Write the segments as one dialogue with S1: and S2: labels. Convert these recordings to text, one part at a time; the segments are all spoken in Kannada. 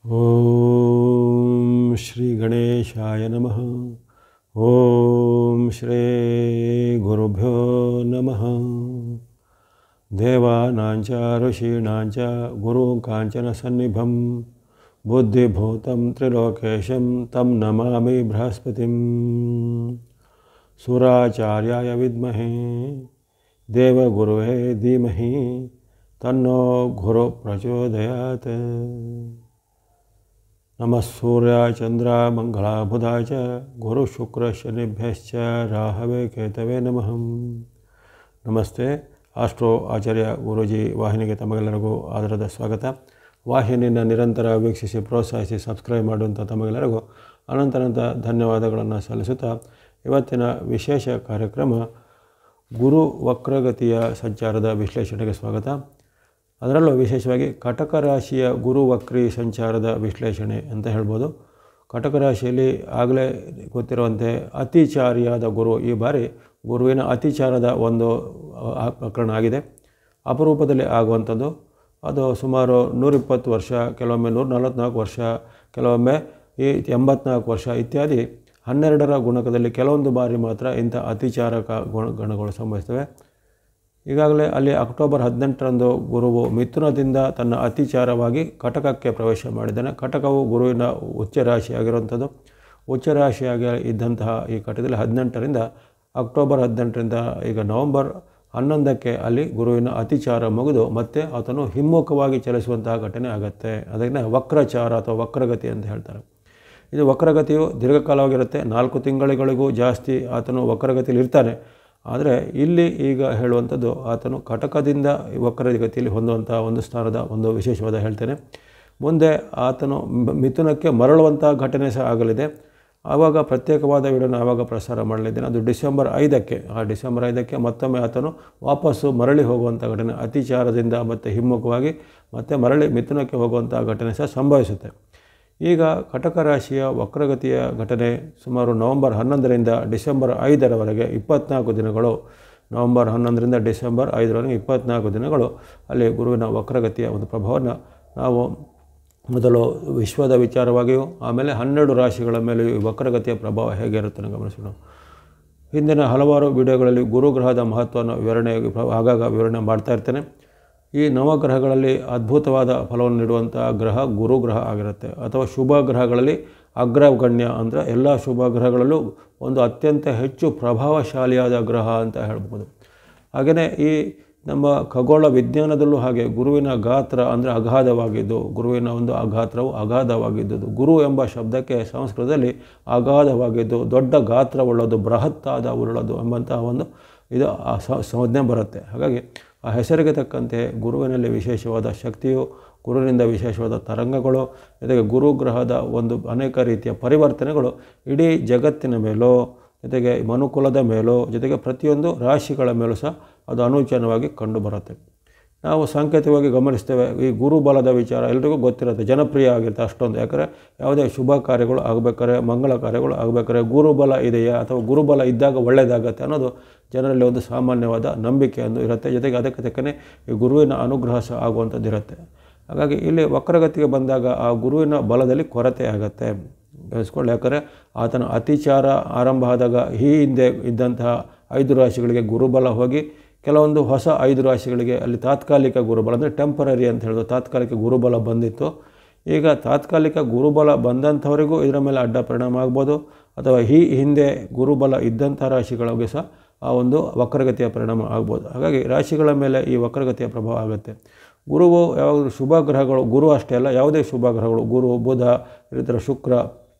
S1: ಓಂ ಶ್ರೀ ಗಣೇಶಾಯ ನಮಃ. ಓಂ ಶ್ರೀ ಗುರುಭ್ಯೋ ನಮಃ. ದೇವಾನಾಂಚ ಋಷೀಣಾಂಚ ಗುರುಂ ಕಾಂಚನ ಸನ್ನಿಭಂ ಬುದ್ಧಿಭೂತಂ ತ್ರಿಲೋಕೇಶಂ ತಂ ನಮಾಮಿ ಬೃಹಸ್ಪತಿಂ. ಸುರಾಚಾರ್ಯಾಯ ವಿದ್ಮಹೇ ದೇವಗುರುವೇ ಧೀಮಹಿ ತನ್ನೋ ಗುರು ಪ್ರಚೋದಯಾತ್. ನಮಃ ಸೂರ್ಯ ಚಂದ್ರ ಮಂಗಳ ಬುಧ ಚ ಗುರು ಶುಕ್ರ ಶನಿಭ್ಯಶ್ಚ ರಾಹವೇ ಕೇತವೇ ನಮಃ. ನಮಸ್ತೆ. ಆಸ್ಟ್ರೋ ಆಚಾರ್ಯ ಗುರೂಜಿ ವಾಹಿನಿಗೆ ತಮಗೆಲ್ಲರಿಗೂ ಆದರದ ಸ್ವಾಗತ. ವಾಹಿನಿಯನ್ನು ನಿರಂತರ ವೀಕ್ಷಿಸಿ ಪ್ರೋತ್ಸಾಹಿಸಿ ಸಬ್ಸ್ಕ್ರೈಬ್ ಮಾಡುವಂಥ ತಮಗೆಲ್ಲರಿಗೂ ಅನಂತ ಧನ್ಯವಾದಗಳನ್ನು ಸಲ್ಲಿಸುತ್ತಾ ಇವತ್ತಿನ ವಿಶೇಷ ಕಾರ್ಯಕ್ರಮ ಗುರು ವಕ್ರಗತಿಯ ಸಂಚಾರದ ವಿಶ್ಲೇಷಣೆಗೆ ಸ್ವಾಗತ. ಅದರಲ್ಲೂ ವಿಶೇಷವಾಗಿ ಕಟಕ ರಾಶಿಯ ಗುರು ವಕ್ರಿ ಸಂಚಾರದ ವಿಶ್ಲೇಷಣೆ ಅಂತ ಹೇಳ್ಬೋದು. ಕಟಕ ರಾಶಿಯಲ್ಲಿ ಆಗಲೇ ಗೊತ್ತಿರುವಂತೆ ಅತಿಚಾರಿಯಾದ ಗುರು ಈ ಬಾರಿ ಗುರುವಿನ ಅತಿಚಾರದ ಒಂದು ಪ್ರಕರಣ ಆಗಿದೆ. ಅಪರೂಪದಲ್ಲಿ ಆಗುವಂಥದ್ದು. ಅದು ಸುಮಾರು 120 ವರ್ಷ, ಕೆಲವೊಮ್ಮೆ 144 ವರ್ಷ, ಕೆಲವೊಮ್ಮೆ 84 ವರ್ಷ ಇತ್ಯಾದಿ 12ರ ಗುಣಕದಲ್ಲಿ ಕೆಲವೊಂದು ಬಾರಿ ಮಾತ್ರ ಇಂಥ ಅತಿಚಾರಕ ಗಣಗಳು ಸಂಭವಿಸ್ತವೆ. ಈಗಾಗಲೇ ಅಲ್ಲಿ ಅಕ್ಟೋಬರ್ 18ರಂದು ಗುರುವು ಮಿಥುನದಿಂದ ತನ್ನ ಅತಿಚಾರವಾಗಿ ಕಟಕಕ್ಕೆ ಪ್ರವೇಶ ಮಾಡಿದ್ದಾನೆ. ಕಟಕವು ಗುರುವಿನ ಉಚ್ಚ ರಾಶಿಯಾಗಿರುವಂಥದ್ದು. ಉಚ್ಚ ರಾಶಿಯಾಗಿ ಇದ್ದಂತಹ ಈ ಕಟಕದಲ್ಲಿ 18ರಿಂದ ಅಕ್ಟೋಬರ್ 18ರಿಂದ ಈಗ ನವಂಬರ್ 11ಕ್ಕೆ ಅಲ್ಲಿ ಗುರುವಿನ ಅತಿಚಾರ ಮುಗಿದು ಮತ್ತೆ ಆತನು ಹಿಮ್ಮುಖವಾಗಿ ಚಲಿಸುವಂತಹ ಘಟನೆ ಆಗುತ್ತೆ. ಅದಕ್ಕೆ ವಕ್ರಚಾರ ಅಥವಾ ವಕ್ರಗತಿ ಅಂತ ಹೇಳ್ತಾರೆ. ಇದು ವಕ್ರಗತಿಯು ದೀರ್ಘಕಾಲವಾಗಿರುತ್ತೆ. 4 ತಿಂಗಳಿಗೂ ಜಾಸ್ತಿ ಆತನು ವಕ್ರಗತಿಯಲ್ಲಿ ಇರ್ತಾನೆ. ಆದರೆ ಇಲ್ಲಿ ಈಗ ಹೇಳುವಂಥದ್ದು ಆತನು ಕಟಕದಿಂದ ವಕ್ರಗತಿಯಲ್ಲಿ ಹೊಂದುವಂಥ ಒಂದು ಸ್ಥಾನದ ಒಂದು ವಿಶೇಷವಾದ ಹೇಳ್ತೇನೆ. ಮುಂದೆ ಆತನು ಮಿಥುನಕ್ಕೆ ಮರಳುವಂಥ ಘಟನೆ ಸಹ ಆಗಲಿದೆ. ಆವಾಗ ಪ್ರತ್ಯೇಕವಾದ ವಿಡಿಯೋನ ಆವಾಗ ಪ್ರಸಾರ ಮಾಡಲಿದ್ದೇನೆ. ಅದು ಡಿಸೆಂಬರ್ 5ಕ್ಕೆ. ಆ ಡಿಸೆಂಬರ್ 5ಕ್ಕೆ ಮತ್ತೊಮ್ಮೆ ಆತನು ವಾಪಸ್ಸು ಮರಳಿ ಹೋಗುವಂಥ ಘಟನೆ, ಅತಿಚಾರದಿಂದ ಮತ್ತು ಹಿಮ್ಮುಖವಾಗಿ ಮತ್ತೆ ಮರಳಿ ಮಿಥುನಕ್ಕೆ ಹೋಗುವಂಥ ಘಟನೆ ಸಹ ಸಂಭವಿಸುತ್ತೆ. ಈಗ ಕಟಕ ರಾಶಿಯ ವಕ್ರಗತಿಯ ಘಟನೆ ಸುಮಾರು ನವಂಬರ್ 11ರಿಂದ ಡಿಸೆಂಬರ್ 5ರವರೆಗೆ 24 ದಿನಗಳು. ನವಂಬರ್ 11ರಿಂದ ಡಿಸೆಂಬರ್ 5ರವರೆಗೆ 24 ದಿನಗಳು ಅಲ್ಲಿ ಗುರುವಿನ ವಕ್ರಗತಿಯ ಒಂದು ಪ್ರಭಾವವನ್ನು ನಾವು ಮೊದಲು ವಿಶ್ವದ ವಿಚಾರವಾಗಿಯೂ ಆಮೇಲೆ 12 ರಾಶಿಗಳ ಮೇಲೆಯೂ ವಕ್ರಗತಿಯ ಪ್ರಭಾವ ಹೇಗೆ ಇರುತ್ತೆ ಗಮನಿಸೋಣ. ಹಿಂದಿನ ಹಲವಾರು ವಿಡಿಯೋಗಳಲ್ಲಿ ಗುರುಗ್ರಹದ ಮಹತ್ವವನ್ನು ಆಗಾಗ ವಿವರಣೆ ಮಾಡ್ತಾ ಇರ್ತೇನೆ. ಈ ನವಗ್ರಹಗಳಲ್ಲಿ ಅದ್ಭುತವಾದ ಫಲವನ್ನು ನೀಡುವಂಥ ಗ್ರಹ ಗುರುಗ್ರಹ ಆಗಿರುತ್ತೆ. ಅಥವಾ ಶುಭ ಗ್ರಹಗಳಲ್ಲಿ ಅಗ್ರಗಣ್ಯ ಅಂದರೆ ಎಲ್ಲ ಶುಭ ಗ್ರಹಗಳಲ್ಲೂ ಒಂದು ಅತ್ಯಂತ ಹೆಚ್ಚು ಪ್ರಭಾವಶಾಲಿಯಾದ ಗ್ರಹ ಅಂತ ಹೇಳ್ಬೋದು. ಹಾಗೆಯೇ ಈ ನಮ್ಮ ಖಗೋಳ ವಿಜ್ಞಾನದಲ್ಲೂ ಹಾಗೆ ಗುರುವಿನ ಗಾತ್ರ ಅಂದರೆ ಅಗಾಧವಾಗಿದ್ದು, ಗುರುವಿನ ಒಂದು ಗಾತ್ರವು ಅಗಾಧವಾಗಿದ್ದುದು. ಗುರು ಎಂಬ ಶಬ್ದಕ್ಕೆ ಸಂಸ್ಕೃತದಲ್ಲಿ ಅಗಾಧವಾಗಿದ್ದು, ದೊಡ್ಡ ಗಾತ್ರವುಳ್ಳದು, ಬೃಹತ್ತಾದ ಉರುಳದು ಎಂಬಂತಹ ಒಂದು ಇದು ಸಂಜ್ಞೆ ಬರುತ್ತೆ. ಹಾಗಾಗಿ ಆ ಹೆಸರಿಗೆ ತಕ್ಕಂತೆ ಗುರುವಿನಲ್ಲಿ ವಿಶೇಷವಾದ ಶಕ್ತಿಯು, ಗುರುವಿನಿಂದ ವಿಶೇಷವಾದ ತರಂಗಗಳು, ಜೊತೆಗೆ ಗುರುಗ್ರಹದ ಒಂದು ಅನೇಕ ರೀತಿಯ ಪರಿವರ್ತನೆಗಳು ಇಡೀ ಜಗತ್ತಿನ ಮೇಲೂ, ಜೊತೆಗೆ ಮನುಕುಲದ ಮೇಲೂ, ಜೊತೆಗೆ ಪ್ರತಿಯೊಂದು ರಾಶಿಗಳ ಮೇಲೂ ಸಹ ಅದು ಅನೂಚನವಾಗಿ ಕಂಡುಬರುತ್ತೆ. ನಾವು ಸಾಂಕೇತಿಕವಾಗಿ ಗಮನಿಸ್ತೇವೆ. ಈ ಗುರುಬಲದ ವಿಚಾರ ಎಲ್ರಿಗೂ ಗೊತ್ತಿರುತ್ತೆ, ಜನಪ್ರಿಯ ಆಗಿರುತ್ತೆ ಅಷ್ಟೊಂದು. ಯಾಕಂದರೆ ಯಾವುದೇ ಶುಭ ಕಾರ್ಯಗಳು ಆಗಬೇಕಾದ್ರೆ, ಮಂಗಳ ಕಾರ್ಯಗಳು ಆಗಬೇಕಾದ್ರೆ ಗುರುಬಲ ಇದೆಯಾ ಅಥವಾ ಗುರುಬಲ ಇದ್ದಾಗ ಒಳ್ಳೆಯದಾಗತ್ತೆ ಅನ್ನೋದು ಜನರಲ್ಲಿ ಒಂದು ಸಾಮಾನ್ಯವಾದ ನಂಬಿಕೆಯನ್ನು ಇರುತ್ತೆ. ಜೊತೆಗೆ ಅದಕ್ಕೆ ತಕ್ಕನೆ ಈ ಗುರುವಿನ ಅನುಗ್ರಹ ಸಹ ಆಗುವಂಥದ್ದು ಇರುತ್ತೆ. ಹಾಗಾಗಿ ಇಲ್ಲಿ ವಕ್ರಗತಿಗೆ ಬಂದಾಗ ಆ ಗುರುವಿನ ಬಲದಲ್ಲಿ ಕೊರತೆ ಆಗುತ್ತೆ ಬೆಳೆಸ್ಕೊಳ್ಳಿ. ಯಾಕಂದರೆ ಆತನ ಅತಿಚಾರ ಆರಂಭ ಆದಾಗ ಈ ಹಿಂದೆ ಇದ್ದಂತಹ 5 ರಾಶಿಗಳಿಗೆ ಗುರುಬಲ ಹೋಗಿ ಕೆಲವೊಂದು ಹೊಸ 5 ರಾಶಿಗಳಿಗೆ ಅಲ್ಲಿ ತಾತ್ಕಾಲಿಕ ಗುರುಬಲ ಅಂದರೆ ಟೆಂಪರರಿ ಅಂತ ಹೇಳೋದು ತಾತ್ಕಾಲಿಕ ಗುರುಬಲ ಬಂದಿತ್ತು. ಈಗ ತಾತ್ಕಾಲಿಕ ಗುರುಬಲ ಬಂದಂಥವರಿಗೂ ಇದರ ಮೇಲೆ ಅಡ್ಡ ಪರಿಣಾಮ ಆಗ್ಬೋದು, ಅಥವಾ ಈ ಹಿಂದೆ ಗುರುಬಲ ಇದ್ದಂಥ ರಾಶಿಗಳಿಗೆ ಸಹ ಆ ಒಂದು ವಕ್ರಗತಿಯ ಪರಿಣಾಮ ಆಗ್ಬೋದು. ಹಾಗಾಗಿ ರಾಶಿಗಳ ಮೇಲೆ ಈ ವಕ್ರಗತಿಯ ಪ್ರಭಾವ ಆಗುತ್ತೆ. ಗುರುವು ಯಾವಾಗಲೂ ಶುಭ ಗ್ರಹಗಳು, ಗುರು ಅಷ್ಟೇ ಅಲ್ಲ, ಯಾವುದೇ ಶುಭ ಗ್ರಹಗಳು, ಗುರು, ಬುಧ, ಈ ಥರ ಶುಕ್ರ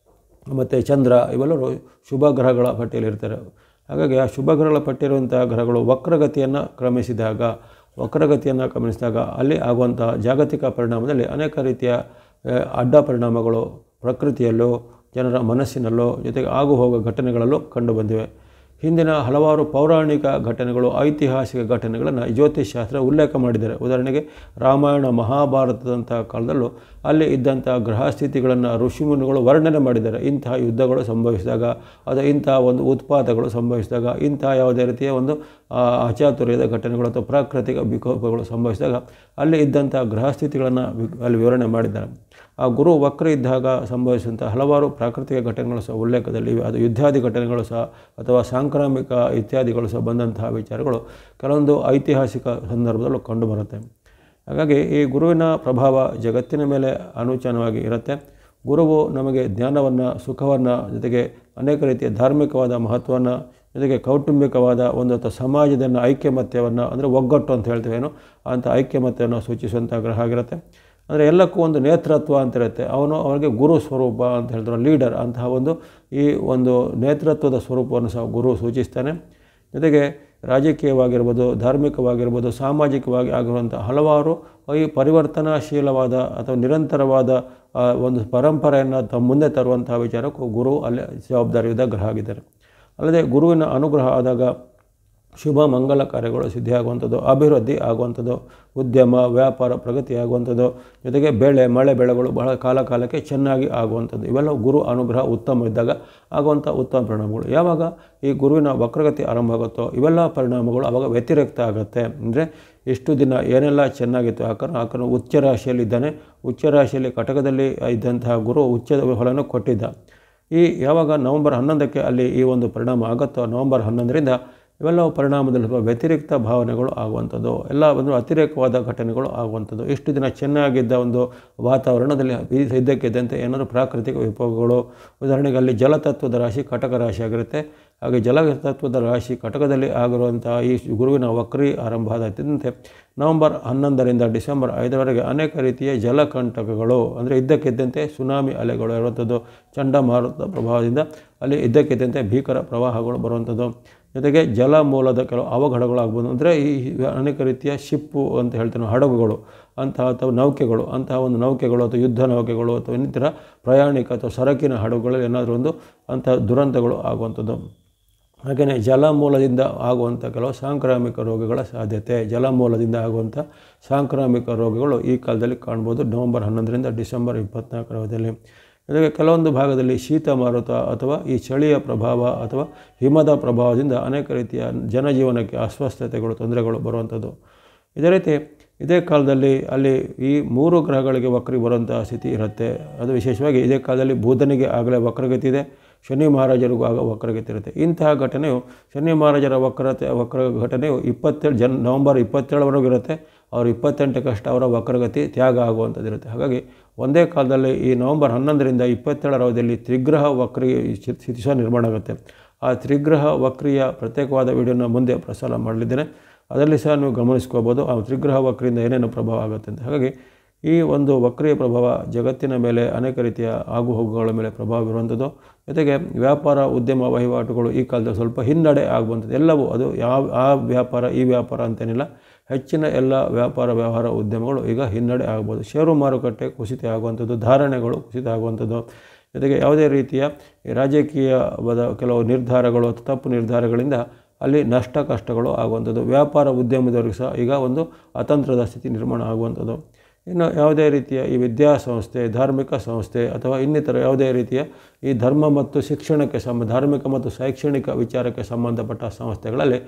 S1: ಮತ್ತು ಚಂದ್ರ ಇವೆಲ್ಲರೂ ಶುಭ ಗ್ರಹಗಳ ಪಟ್ಟಿಯಲ್ಲಿರ್ತಾರೆ. ಹಾಗಾಗಿ ಆ ಶುಭ ಗ್ರಹಗಳ ಪಟ್ಟಿರುವಂಥ ಗ್ರಹಗಳು ವಕ್ರಗತಿಯನ್ನು ಗಮನಿಸಿದಾಗ ಅಲ್ಲಿ ಆಗುವಂಥ ಜಾಗತಿಕ ಪರಿಣಾಮದಲ್ಲಿ ಅನೇಕ ರೀತಿಯ ಅಡ್ಡ ಪರಿಣಾಮಗಳು ಪ್ರಕೃತಿಯಲ್ಲೂ ಜನರ ಮನಸ್ಸಿನಲ್ಲೂ ಜೊತೆಗೆ ಆಗು ಹೋಗೋ ಘಟನೆಗಳಲ್ಲೂ ಕಂಡುಬಂದಿವೆ. ಹಿಂದಿನ ಹಲವಾರು ಪೌರಾಣಿಕ ಘಟನೆಗಳು, ಐತಿಹಾಸಿಕ ಘಟನೆಗಳನ್ನು ಜ್ಯೋತಿಷ್ಶಾಸ್ತ್ರ ಉಲ್ಲೇಖ ಮಾಡಿದ್ದಾರೆ. ಉದಾಹರಣೆಗೆ ರಾಮಾಯಣ ಮಹಾಭಾರತದಂಥ ಕಾಲದಲ್ಲೂ ಅಲ್ಲಿ ಇದ್ದಂಥ ಗ್ರಹ ಸ್ಥಿತಿಗಳನ್ನು ಋಷಿಮುನಿಗಳು ವರ್ಣನೆ ಮಾಡಿದ್ದಾರೆ. ಇಂತಹ ಯುದ್ಧಗಳು ಸಂಭವಿಸಿದಾಗ, ಅದು ಇಂತಹ ಒಂದು ಉತ್ಪಾತಗಳು ಸಂಭವಿಸಿದಾಗ, ಇಂತಹ ಯಾವುದೇ ರೀತಿಯ ಒಂದು ಅಚಾತುರ್ಯದ ಘಟನೆಗಳು ಅಥವಾ ಪ್ರಾಕೃತಿಕ ವಿಕೋಪಗಳು ಸಂಭವಿಸಿದಾಗ ಅಲ್ಲಿ ಇದ್ದಂಥ ಗ್ರಹ ಸ್ಥಿತಿಗಳನ್ನು ಅಲ್ಲಿ ವಿವರಣೆ ಮಾಡಿದ್ದಾರೆ. ಆ ಗುರು ವಕ್ರ ಇದ್ದಾಗ ಸಂಭವಿಸಿದಂಥ ಹಲವಾರು ಪ್ರಾಕೃತಿಕ ಘಟನೆಗಳು ಸಹ ಉಲ್ಲೇಖದಲ್ಲಿ ಅದು ಯುದ್ಧಾದಿ ಘಟನೆಗಳು ಸಹ ಅಥವಾ ಸಾಂಕ್ರಾಮಿಕ ಇತ್ಯಾದಿಗಳು ಸಹ ಬಂದಂತಹ ವಿಚಾರಗಳು ಕೆಲವೊಂದು ಐತಿಹಾಸಿಕ ಸಂದರ್ಭದಲ್ಲೂ ಕಂಡುಬರುತ್ತೆ. ಹಾಗಾಗಿ ಈ ಗುರುವಿನ ಪ್ರಭಾವ ಜಗತ್ತಿನ ಮೇಲೆ ಅನುಚನವಾಗಿ ಇರುತ್ತೆ. ಗುರುವು ನಮಗೆ ಜ್ಞಾನವನ್ನು, ಸುಖವನ್ನು, ಜೊತೆಗೆ ಅನೇಕ ರೀತಿಯ ಧಾರ್ಮಿಕವಾದ ಮಹತ್ವವನ್ನು, ಜೊತೆಗೆ ಕೌಟುಂಬಿಕವಾದ ಒಂದು ಅಥವಾ ಸಮಾಜದ ಐಕ್ಯಮತ್ಯವನ್ನು ಅಂದರೆ ಒಗ್ಗಟ್ಟು ಅಂತ ಹೇಳ್ತೀವೇನು ಅಂಥ ಐಕ್ಯಮತ್ಯವನ್ನು ಸೂಚಿಸುವಂಥ ಗ್ರಹ ಆಗಿರುತ್ತೆ. ಅಂದರೆ ಎಲ್ಲಕ್ಕೂ ಒಂದು ನೇತೃತ್ವ ಅಂತ ಇರುತ್ತೆ. ಅವನಿಗೆ ಗುರು ಸ್ವರೂಪ ಅಂತ ಹೇಳ್ತಾರೆ, ಲೀಡರ್ ಅಂತಹ ಒಂದು ನೇತೃತ್ವದ ಸ್ವರೂಪವನ್ನು ಸಹ ಗುರು ಸೂಚಿಸ್ತಾನೆ. ಜೊತೆಗೆ ರಾಜಕೀಯವಾಗಿರ್ಬೋದು, ಧಾರ್ಮಿಕವಾಗಿರ್ಬೋದು, ಸಾಮಾಜಿಕವಾಗಿ ಆಗಿರುವಂಥ ಹಲವಾರು ಈ ಪರಿವರ್ತನಾಶೀಲವಾದ ಅಥವಾ ನಿರಂತರವಾದ ಒಂದು ಪರಂಪರೆಯನ್ನು ಮುಂದೆ ತರುವಂತಹ ವಿಚಾರಕ್ಕೂ ಗುರು ಅಲ್ಲಿ ಜವಾಬ್ದಾರಿಯುತ ಗ್ರಹ ಆಗಿದ್ದಾರೆ. ಅಲ್ಲದೆ ಗುರುವಿನ ಅನುಗ್ರಹ ಆದಾಗ ಶುಭ ಮಂಗಲ ಕಾರ್ಯಗಳು ಸಿದ್ಧಿಯಾಗುವಂಥದ್ದು, ಅಭಿವೃದ್ಧಿ ಆಗುವಂಥದ್ದು, ಉದ್ಯಮ ವ್ಯಾಪಾರ ಪ್ರಗತಿ ಆಗುವಂಥದ್ದು, ಜೊತೆಗೆ ಮಳೆ ಬೆಳೆಗಳು ಬಹಳ ಕಾಲಕ್ಕೆ ಚೆನ್ನಾಗಿ ಆಗುವಂಥದ್ದು, ಇವೆಲ್ಲ ಗುರು ಅನುಗ್ರಹ ಉತ್ತಮ ಇದ್ದಾಗ ಆಗುವಂಥ ಉತ್ತಮ ಪರಿಣಾಮಗಳು. ಯಾವಾಗ ಈ ಗುರುವಿನ ವಕ್ರಗತಿ ಆರಂಭ ಆಗುತ್ತೋ ಇವೆಲ್ಲ ಪರಿಣಾಮಗಳು ಆವಾಗ ವ್ಯತಿರಿಕ್ತ ಆಗುತ್ತೆ. ಅಂದರೆ ಎಷ್ಟು ದಿನ ಏನೆಲ್ಲ ಚೆನ್ನಾಗಿತ್ತು ಆಕನು ಉಚ್ಚ ರಾಶಿಯಲ್ಲಿದ್ದಾನೆ, ಉಚ್ಚ ರಾಶಿಯಲ್ಲಿ ಕಟಕದಲ್ಲಿ ಇದ್ದಂತಹ ಗುರು ಉಚ್ಚದ ಫಲವನ್ನು ಕೊಟ್ಟಿದ್ದ. ಯಾವಾಗ ನವಂಬರ್ 11ಕ್ಕೆ ಅಲ್ಲಿ ಈ ಒಂದು ಪರಿಣಾಮ ಆಗುತ್ತೋ, ನವಂಬರ್ 11ರಿಂದ ಇವೆಲ್ಲವೂ ಪರಿಣಾಮದಲ್ಲಿ ವ್ಯತಿರಿಕ್ತ ಭಾವನೆಗಳು ಆಗುವಂಥದ್ದು, ಎಲ್ಲ ಒಂದು ಅತಿರೇಕವಾದ ಘಟನೆಗಳು ಆಗುವಂಥದ್ದು. ಇಷ್ಟು ದಿನ ಚೆನ್ನಾಗಿದ್ದ ಒಂದು ವಾತಾವರಣದಲ್ಲಿ ಇದ್ದಕ್ಕಿದ್ದಂತೆ ಏನಾದರೂ ಪ್ರಾಕೃತಿಕ ವಿಕೋಪಗಳು, ಉದಾಹರಣೆಗೆ ಅಲ್ಲಿ ಜಲತತ್ವದ ರಾಶಿ ಕಟಕ ರಾಶಿ ಆಗಿರುತ್ತೆ. ಹಾಗೆ ಜಲತತ್ವದ ರಾಶಿ ಕಟಕದಲ್ಲಿ ಆಗಿರುವಂಥ ಈ ಗುರುವಿನ ವಕ್ರಿ ಆರಂಭ ಆದಂತೆ ನವಂಬರ್ 11ರಿಂದ ಡಿಸೆಂಬರ್ 5ರವರೆಗೆ ಅನೇಕ ರೀತಿಯ ಜಲಕಂಟಕಗಳು ಅಂದರೆ ಇದ್ದಕ್ಕಿದ್ದಂತೆ ಸುನಾಮಿ ಅಲೆಗಳು ಇರುವಂಥದ್ದು, ಚಂಡಮಾರುತ ಪ್ರಭಾವದಿಂದ ಅಲ್ಲಿ ಇದ್ದಕ್ಕಿದ್ದಂತೆ ಭೀಕರ ಪ್ರವಾಹಗಳು ಬರುವಂಥದ್ದು, ಜೊತೆಗೆ ಜಲ ಮೂಲದ ಕೆಲವು ಅವಘಡಗಳಾಗ್ಬೋದು. ಅಂದರೆ ಈ ಅನೇಕ ರೀತಿಯ ಶಿಪ್ಪು ಅಂತ ಹೇಳ್ತೇವೆ ಹಡಗುಗಳು ಅಂತಹ ಅಥವಾ ನೌಕೆಗಳು, ಅಂತಹ ಒಂದು ನೌಕೆಗಳು ಅಥವಾ ಯುದ್ಧ ನೌಕೆಗಳು ಅಥವಾ ಇನ್ನಿತರ ಪ್ರಯಾಣಿಕ ಅಥವಾ ಸರಕಿನ ಹಡಗುಗಳಲ್ಲಿ ಏನಾದರೂ ಅಂತಹ ದುರಂತಗಳು ಆಗುವಂಥದ್ದು. ಹಾಗೆಯೇ ಜಲಮೂಲದಿಂದ ಆಗುವಂಥ ಕೆಲವು ಸಾಂಕ್ರಾಮಿಕ ರೋಗಗಳ ಸಾಧ್ಯತೆ, ಜಲಮೂಲದಿಂದ ಆಗುವಂಥ ಸಾಂಕ್ರಾಮಿಕ ರೋಗಗಳು ಈ ಕಾಲದಲ್ಲಿ ಕಾಣ್ಬೋದು ನವಂಬರ್ 11ರಿಂದ ಡಿಸೆಂಬರ್ 24ರವರೆಗೆ. ಜೊತೆಗೆ ಕೆಲವೊಂದು ಭಾಗದಲ್ಲಿ ಶೀತ ಮಾರುತ ಅಥವಾ ಈ ಚಳಿಯ ಪ್ರಭಾವ ಅಥವಾ ಹಿಮದ ಪ್ರಭಾವದಿಂದ ಅನೇಕ ರೀತಿಯ ಜನಜೀವನಕ್ಕೆ ಅಸ್ವಸ್ಥತೆಗಳು, ತೊಂದರೆಗಳು ಬರುವಂಥದ್ದು. ಇದೇ ಕಾಲದಲ್ಲಿ ಅಲ್ಲಿ ಈ 3 ಗ್ರಹಗಳಿಗೆ ವಕ್ರಿ ಬರುವಂಥ ಸ್ಥಿತಿ ಇರುತ್ತೆ. ಅದು ವಿಶೇಷವಾಗಿ ಇದೇ ಕಾಲದಲ್ಲಿ ಬುಧನಿಗೆ ಆಗಲೇ ವಕ್ರಗತಿ ಇದೆ, ಶನಿ ಮಹಾರಾಜರಿಗೂ ಆಗ ವಕ್ರಗತಿ ಇರುತ್ತೆ. ಇಂತಹ ಘಟನೆಯು ಶನಿ ಮಹಾರಾಜರ ವಕ್ರ ಘಟನೆಯು ನವಂಬರ್ 27ರವರೆಗೂ ಇರುತ್ತೆ. ಅವರು 28ಕ್ಕಷ್ಟು ಅವರ ವಕ್ರಗತಿ ತ್ಯಾಗ ಆಗುವಂಥದ್ದು ಇರುತ್ತೆ. ಹಾಗಾಗಿ ಒಂದೇ ಕಾಲದಲ್ಲಿ ಈ ನವಂಬರ್ 11ರಿಂದ 27ರ ಅವಧಿಯಲ್ಲಿ ತ್ರಿಗ್ರಹ ವಕ್ರಿಯ ಸ್ಥಿತಿ ಸಹ ನಿರ್ಮಾಣ ಆಗುತ್ತೆ. ಆ ತ್ರಿಗ್ರಹ ವಕ್ರಿಯ ಪ್ರತ್ಯೇಕವಾದ ವಿಡಿಯೋನ ಮುಂದೆ ಪ್ರಸಾರ ಮಾಡಲಿದ್ದೇನೆ, ಅದರಲ್ಲಿ ಸಹ ನೀವು ಗಮನಿಸ್ಕೋಬೋದು ಆ ತ್ರಿಗ್ರಹ ವಕ್ರಿಯಿಂದ ಏನೇನು ಪ್ರಭಾವ ಆಗುತ್ತೆ ಅಂತ. ಹಾಗಾಗಿ ಈ ಒಂದು ವಕ್ರಿಯ ಪ್ರಭಾವ ಜಗತ್ತಿನ ಮೇಲೆ ಅನೇಕ ರೀತಿಯ ಆಗುಹೋಗುಗಳ ಮೇಲೆ ಪ್ರಭಾವ ಬೀರುವಂಥದ್ದು. ಜೊತೆಗೆ ವ್ಯಾಪಾರ ಉದ್ಯಮ ವಹಿವಾಟುಗಳು ಈ ಕಾಲದಲ್ಲಿ ಸ್ವಲ್ಪ ಹಿನ್ನಡೆ ಆಗುವಂಥದ್ದು. ಎಲ್ಲವೂ ಅದು ಆ ವ್ಯಾಪಾರ ಈ ವ್ಯಾಪಾರ ಅಂತೇನಿಲ್ಲ, ಹೆಚ್ಚಿನ ಎಲ್ಲ ವ್ಯಾಪಾರ ವ್ಯವಹಾರ ಉದ್ಯಮಗಳು ಈಗ ಹಿನ್ನಡೆ ಆಗ್ಬೋದು. ಷೇರು ಮಾರುಕಟ್ಟೆ ಕುಸಿತ ಆಗುವಂಥದ್ದು, ಧಾರಣೆಗಳು ಕುಸಿತ ಆಗುವಂಥದ್ದು, ಜೊತೆಗೆ ಯಾವುದೇ ರೀತಿಯ ರಾಜಕೀಯವಾದ ಕೆಲವು ನಿರ್ಧಾರಗಳು ಅಥವಾ ತಪ್ಪು ನಿರ್ಧಾರಗಳಿಂದ ಅಲ್ಲಿ ನಷ್ಟ ಕಷ್ಟಗಳು ಆಗುವಂಥದ್ದು. ವ್ಯಾಪಾರ ಉದ್ಯಮದವರಿಗೂ ಸಹ ಈಗ ಒಂದು ಅತಂತ್ರದ ಸ್ಥಿತಿ ನಿರ್ಮಾಣ ಆಗುವಂಥದ್ದು. ಇನ್ನು ಯಾವುದೇ ರೀತಿಯ ಈ ವಿದ್ಯಾಸಂಸ್ಥೆ, ಧಾರ್ಮಿಕ ಸಂಸ್ಥೆ ಅಥವಾ ಇನ್ನಿತರ ಯಾವುದೇ ರೀತಿಯ ಈ ಧರ್ಮ ಮತ್ತು ಶಿಕ್ಷಣಕ್ಕೆ ಧಾರ್ಮಿಕ ಮತ್ತು ಶೈಕ್ಷಣಿಕ ವಿಚಾರಕ್ಕೆ ಸಂಬಂಧಪಟ್ಟ ಸಂಸ್ಥೆಗಳಲ್ಲಿ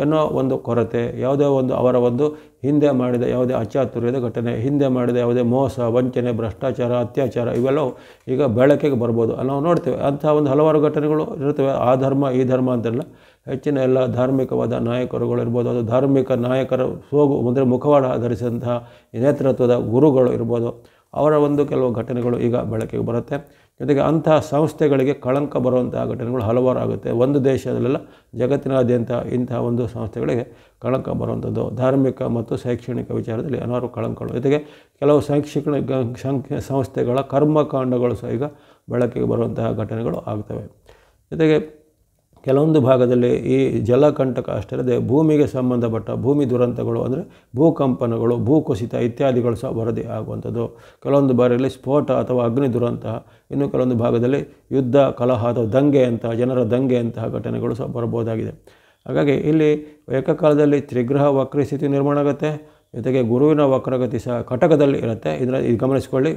S1: ಏನೋ ಒಂದು ಕೊರತೆ, ಯಾವುದೇ ಒಂದು ಅವರ ಒಂದು ಹಿಂದೆ ಮಾಡಿದ ಯಾವುದೇ ಅಚಾತುರ್ಯದ ಘಟನೆ, ಹಿಂದೆ ಮಾಡಿದ ಯಾವುದೇ ಮೋಸ, ವಂಚನೆ, ಭ್ರಷ್ಟಾಚಾರ, ಅತ್ಯಾಚಾರ ಇವೆಲ್ಲವೂ ಈಗ ಬೆಳಕಿಗೆ ಬರ್ಬೋದು. ನಾವು ನೋಡ್ತೇವೆ ಅಂತಹ ಒಂದು ಹಲವಾರು ಘಟನೆಗಳು ಇರ್ತವೆ. ಆ ಧರ್ಮ ಈ ಧರ್ಮ ಅಂತೆಲ್ಲ ಹೆಚ್ಚಿನ ಎಲ್ಲ ಧಾರ್ಮಿಕವಾದ ನಾಯಕರುಗಳು ಇರ್ಬೋದು, ಅದು ಧಾರ್ಮಿಕ ನಾಯಕರ ಅಂದರೆ ಮುಖವಾಡ ಧರಿಸಿದಂತಹ ನೇತೃತ್ವದ ಗುರುಗಳು ಇರ್ಬೋದು, ಅವರ ಒಂದು ಕೆಲವು ಘಟನೆಗಳು ಈಗ ಬೆಳಕಿಗೆ ಬರುತ್ತೆ. ಜೊತೆಗೆ ಅಂತಹ ಸಂಸ್ಥೆಗಳಿಗೆ ಕಳಂಕ ಬರುವಂತಹ ಘಟನೆಗಳು ಹಲವಾರು ಆಗುತ್ತೆ. ಒಂದು ದೇಶದಲ್ಲೆಲ್ಲ ಜಗತ್ತಿನಾದ್ಯಂತ ಇಂತಹ ಒಂದು ಸಂಸ್ಥೆಗಳಿಗೆ ಕಳಂಕ ಬರುವಂಥದ್ದು, ಧಾರ್ಮಿಕ ಮತ್ತು ಶೈಕ್ಷಣಿಕ ವಿಚಾರದಲ್ಲಿ ಹಲವಾರು ಕಳಂಕಗಳು. ಜೊತೆಗೆ ಕೆಲವು ಶೈಕ್ಷಣಿಕ ಸಂಸ್ಥೆಗಳ ಕರ್ಮಕಾಂಡಗಳು ಸಹ ಈಗ ಬೆಳಕಿಗೆ ಬರುವಂತಹ ಘಟನೆಗಳು ಆಗ್ತವೆ. ಜೊತೆಗೆ ಕೆಲವೊಂದು ಭಾಗದಲ್ಲಿ ಈ ಜಲಕಂಟಕ ಅಷ್ಟೇ ಅಲ್ಲದೆ ಭೂಮಿಗೆ ಸಂಬಂಧಪಟ್ಟ ಭೂಮಿ ದುರಂತಗಳು ಅಂದರೆ ಭೂಕಂಪನಗಳು, ಭೂಕುಸಿತ ಇತ್ಯಾದಿಗಳು ಸಹ ವರದಿ ಆಗುವಂಥದ್ದು. ಕೆಲವೊಂದು ಬಾರಿಯಲ್ಲಿ ಸ್ಫೋಟ ಅಥವಾ ಅಗ್ನಿ ದುರಂತ, ಇನ್ನು ಕೆಲವೊಂದು ಭಾಗದಲ್ಲಿ ಯುದ್ಧ, ಕಲಹ ಅಥವಾ ದಂಗೆಯಂತಹ ಜನರ ದಂಗೆಯಂತಹ ಘಟನೆಗಳು ಸಹ ಬರಬಹುದಾಗಿದೆ. ಹಾಗಾಗಿ ಇಲ್ಲಿ ಏಕಕಾಲದಲ್ಲಿ ತ್ರಿಗ್ರಹ ವಕ್ರಿ ಸ್ಥಿತಿ ನಿರ್ಮಾಣ ಆಗುತ್ತೆ. ಜೊತೆಗೆ ಗುರುವಿನ ವಕ್ರಗತಿ ಸಹ ಕಟಕದಲ್ಲಿ ಇರುತ್ತೆ. ಇದರಲ್ಲಿ ಗಮನಿಸ್ಕೊಳ್ಳಿ.